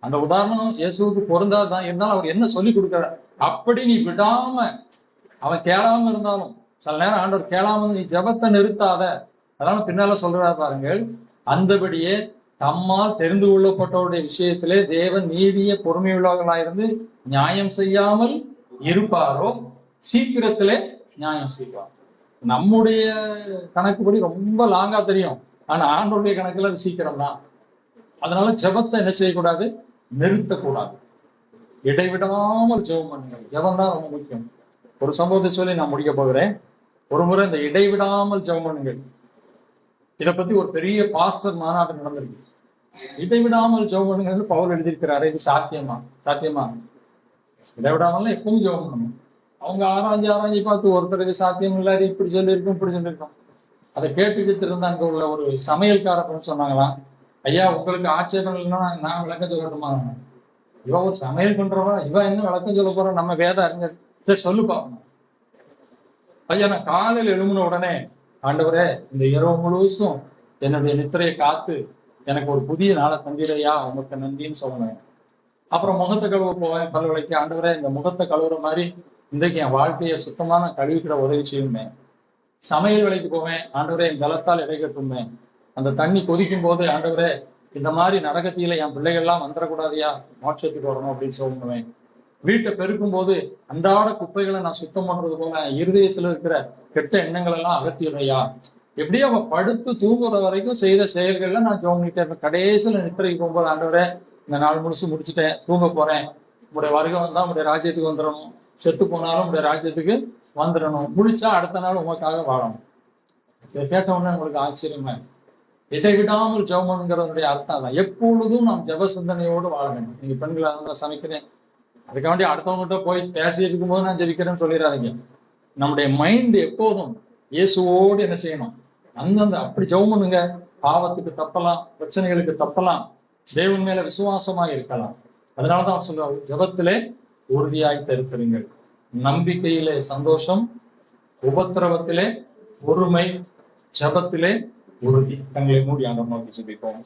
அந்த உதாரணம் இயேசுவுக்கு பொருந்தாதான். இருந்தாலும் அவர் என்ன சொல்லி கொடுக்கிறார், அப்படி நீ விடாம, அவன் கேளாம இருந்தாலும் சில நேரம் ஆண்டவர் கேளாம நீ ஜெபத்தை நிறுத்தாத. அதனால பின்னால சொல்றாரு பாருங்கள், அந்தபடியே தம்மால் தெரிந்து கொள்ளப்பட்டவருடைய விஷயத்திலே தேவன் நீடிய பொறுமையுள்ளவர்களாயிருந்து நியாயம் செய்யாமல் இருப்பாரோ சீக்கிரத்திலே நியாயம் செய்வார். நம்முடைய கணக்குப்படி ரொம்ப லாங்கா தெரியும், ஆனா ஆண்டவருடைய கணக்குல அது சீக்கிரம் தான். அதனால ஜெபத்தை என்ன செய்யக்கூடாது, நிறுத்தக்கூடாது. இடைவிடாமல் ஜெபம் பண்ணுங்க. ஜெபம் தான் ரொம்ப முக்கியம். ஒரு சம்பவத்தை சொல்லி நான் முடிக்க போகிறேன். ஒரு முறை இந்த இடைவிடாமல் ஜெபம் பண்ணுங்கள், இதை பத்தி ஒரு பெரிய பாஸ்டர் மாநாடு நடந்திருக்கு. இடைவிடாமல் ஜெபம் பண்ணுங்க பவுல் எழுதியிருக்கிறாரு. இது சாத்தியமா? சாத்தியமா? இடைவிடாமல் எப்பவும் ஜெபம் பண்ணணும். அவங்க ஆராய்ச்சி பார்த்து ஒருத்தர் இது சாத்தியம் இல்லாது இப்படி சொல்லியிருக்கோம் இப்படி சொல்லியிருக்கோம். அதை கேட்டுக்கிட்டு இருந்தா அங்க உள்ள ஒரு சமையல்காரன்னு சொன்னாங்களாம், ஐயா உங்களுக்கு ஆட்சேபம் இல்லைன்னா நான் விளக்கம் சொல்லட்டுமா? இவ ஒரு சமையல் பண்றவா, இவ என்ன விளக்கம் சொல்ல போறோம், நம்ம வேத அறிஞர், சரி சொல்லு பாக்கணும். ஐயா நான் காலையில் எழும்பின உடனே, ஆண்டவரே இந்த இரவு முழுவதும் என்னுடைய நித்திரையை காத்து எனக்கு ஒரு புதிய நாளை தந்திரையா, உங்களுக்கு நன்றின்னு சொல்லுவேன். அப்புறம் முகத்தை கழுவ போவேன், பல் விளக்கி, ஆண்டவரே இந்த முகத்தை கழுவுற மாதிரி இன்றைக்கு என் வாழ்க்கையை சுத்தமான கழுவிக்கிற உதவி செய்யுமே. சமையல் வேலைக்கு போவேன், ஆண்டவரே என் பலத்தால் இடை கட்டுமே. அந்த தண்ணி கொதிக்கும் போது, ஆண்டவரே இந்த மாதிரி நரகத்தில என் பிள்ளைகள்லாம் வந்துடக்கூடாதியா, மோட்சத்துக்கு வரணும் அப்படின்னு சொல்லுவேன். வீட்டை பெருக்கும் போது அன்றாட குப்பைகளை நான் சுத்தம் பண்றது போல இருதயத்துல இருக்கிற கெட்ட எண்ணங்கள் எல்லாம் அகற்றிடுறையா. எப்படியோ அவ படுத்து தூங்குற வரைக்கும் செய்த செயல்கள்ல நான் ஜோங்கிட்டே இருப்பேன். கடைசியில நித்திரைக்கு போகும்போது, ஆண்டவரே இந்த நாள் முழுசு முடிச்சுட்டேன், தூங்க போறேன், உங்களுடைய வருகை வந்தா உங்களுடைய ராஜ்யத்துக்கு வந்துடணும், செத்து போனாலும் உங்களுடைய ராஜ்யத்துக்கு வந்துடணும், முடிச்சா அடுத்த நாள் உங்களுக்காக வாழணும். இதை கேட்ட உடனே உங்களுக்கு ஆச்சரியமா, இடைவிடாமல் ஜெபம்ங்கிறதுடைய அர்த்தம் தான். எப்பொழுதும் நாம் ஜெப சிந்தனையோடு வாழ வேண்டும். நீங்க பெண்களை தான் சமைக்கிறேன் அதுக்காண்டி அடுத்தவங்ககிட்ட போய் பேசி இருக்கும்போது நான் ஜெபிக்கிறேன்னு சொல்லிடாதீங்க. நம்முடைய மைண்ட் எப்போதும் இயேசுவோடு என்ன செய்யணும்? அந்தந்த அப்படி ஜெபம் பண்ணுங்க. பாவத்துக்கு தப்பலாம், பிரச்சனைகளுக்கு தப்பலாம், தேவன் மேல விசுவாசமா இருக்கலாம். அதனாலதான் அவர் சொல்லுவாரு, ஜெபத்திலே உறுதியாய் இருக்கிறீர்கள். நம்பிக்கையிலே சந்தோஷம், உபத்திரவத்திலே பொறுமை, ஜெபத்திலே உறுதி. தங்களை மூடி ஆண்டவரை நோக்கி ஜெபிப்போம்.